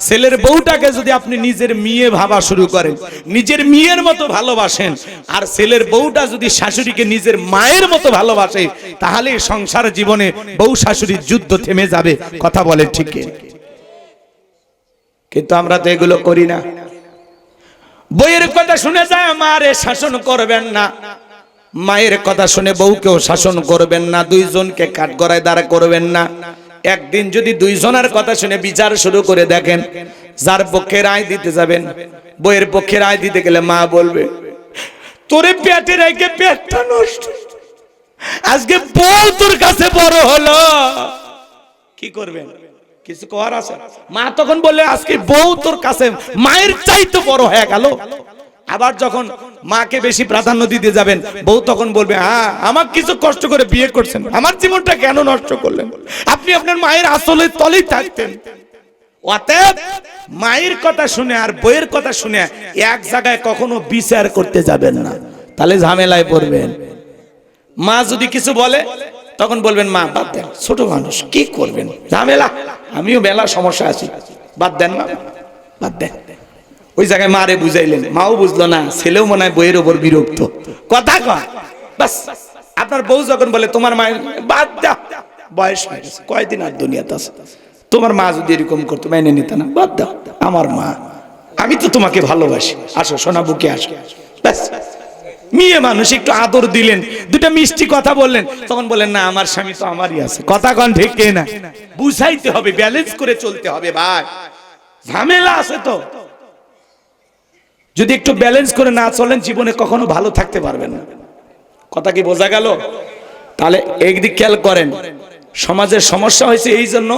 ছেলের বউটাকে যদি আপনি নিজের মেয়ে ভাবা শুরু করেন, নিজের মেয়ের মতো ভালোবাসেন, আর ছেলের বউটা যদি শাশুড়িকে নিজের মায়ের মতো ভালোবাসে, তাহলে সংসার জীবনে বউ শাশুড়ির যুদ্ধ থেমে যাবে। কথা বলে ঠিক? কিন্তু আমরা তো এগুলো করি না। বইয়ের কথা শুনে যায় মারে শাসন করবেন না, মায়ের কথা শুনে বউকেও শাসন করবেন না, দুইজনকে কাঠগড়ায় দাঁড়া করবেন না। একদিন যদি দুইজনের কথা শুনে বিচার শুরু করে দেখেন, যার পক্ষে রায় দিতে যাবেন, বইয়ের পক্ষে রায় দিতে গেলে মা বলবে তোরে পেটে রেখে পেটটা নষ্ট, আজকে বউ তোর কাছে বড় হলো, কি করবেন? কিছু করার আছে? মা তখন বললে আজকে বউ তোর কাছে মায়ের চাইতে বড় হয়ে গেল, আবার যখন মাকে বেশি প্রাধান্য দিতে যাবেন, বউ তখন বলবে, হ্যাঁ আমাকে কিছু কষ্ট করে বিয়ে করছেন, আমার জীবনটা কেন নষ্ট করলেন, আপনি আপনার মায়ের আসলের তলেই থাকতেন। অতএব মায়ের কথা শুনে আর বইয়ের কথা শুনে এক জায়গায় কখনো বিচার করতে যাবেন না, তাহলে ঝামেলায় পড়বেন। মা যদি কিছু বলে তখন বলবেন, মা বাদ দেন, ছোট মানুষ কি করবেন, ঝামেলা, আমিও মেলা সমস্যা আছি, বাদ দেন মা, বাদ দেন। ওই জায়গায় মারে বুঝাইলেন, মাও বুঝলো না, ছেলেও মনে হয় বইয়ের ওপর বিরক্ত, কথা কয় বাস। আপনার বউ যখন বলে তোমার মায়ের, বাদ দাও, বয়স হয়ে গেছে, কয়দিন আর দুনিয়াতে আছে, তোমার মা যদি এরকম করতো মেনে নিত না, বাদ দাও, আমার মা, আমি তো তোমাকে ভালোবাসি, আসো সোনা বুকে আসো, ব্যাস। মেয়ে মানুষ একটু আদর দিলেন, দুটা মিষ্টি কথা বললেন, তখন বলেন, না আমার স্বামী তো আমারই আছে, কথা কন ঠিক না? বুঝাইতে হবে, ব্যালেন্স করে চলতে হবে ভাই, ঝামেলা আছে তো। যদি একটু ব্যালেন্স করে না চলেন জীবনে কখনো ভালো থাকতে পারবেন না। কথা কি বোঝা গেল? তাহলে একদিক খেয়াল করেন, সমাজের সমস্যা হয়েছে এই জন্য,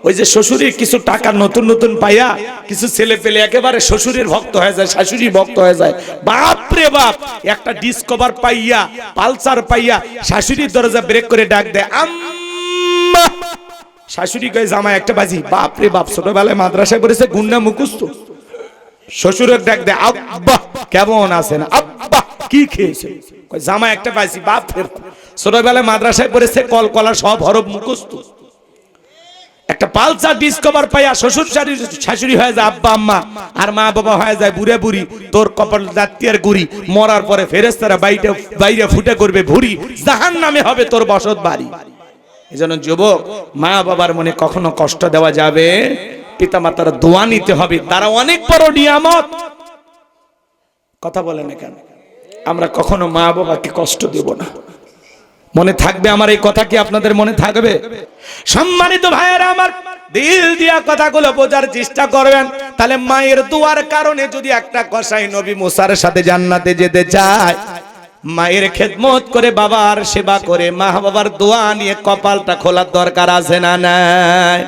ওই যে শ্বশুরের কিছু টাকা নতুন নতুন পাইয়া কিছু ছেলে পেলে একেবারে শ্বশুরের ভক্ত হয়ে যায়, শাশুড়ি ভক্ত হয়ে যায়। বাপ রে বাপ, একটা ডিসকভার পাইয়া, পালসার পাইয়া শাশুড়ির দরজা ব্রেক করে ডাক দেয়, আম্মা। শাশুড়ি কয়, জামাই একটা বাজি। বাপ রে বাপ, ছোটবেলায় মাদ্রাসায় পড়েছে, গুন্ডা মুখস্থ। শ্বশুরের ডাক দেয়, আব্বা কেমন আছেন, আব্বা কি খেয়েছে, কয় জামাই একটা বাজি। বাপ রে, ছোটবেলায় মাদ্রাসায় পড়েছে, কলকলা সব হরফ মুখস্থ। একটা পালসার ডিসকভার পাইয়া শ্বশুর শাশুড়ি হয়ে যায় আব্বা আম্মা, আর মা বাবা হয়ে যায় বুড়ে বুড়ি। তোর কপাল জাতীয় গুড়ি, মরার পরে ফেরেশতারা বাইরে ফুটে করবে ভুরি, জাহান্নামে হবে তোর বসত বাড়ি। এজন্য যুবক, মা বাবার মনে কখনো কষ্ট দেওয়া যাবে, পিতামাতার দোয়া নিতে হবে, তারা অনেক বড় নিয়ামত। কথা বলে না কেন? আমরা কখনো মা বাবাকে কষ্ট দেব না। মনে থাকবে আমার এই কথা, কি আপনাদের মনে থাকবে? সম্মানিত ভাইয়েরা আমার, দিল দিয়া কথাগুলো বোঝার চেষ্টা করবেন। তাহলে মায়ের দোয়ার কারণে যদি একটা কসাই নবী মুসার সাথে জান্নাতে যেতে চায়, মায়ের খেদমত করে, বাবার সেবা করে, মা বাবার দোয়া নিয়ে কপালটা খোলার দরকার আছে না নাই?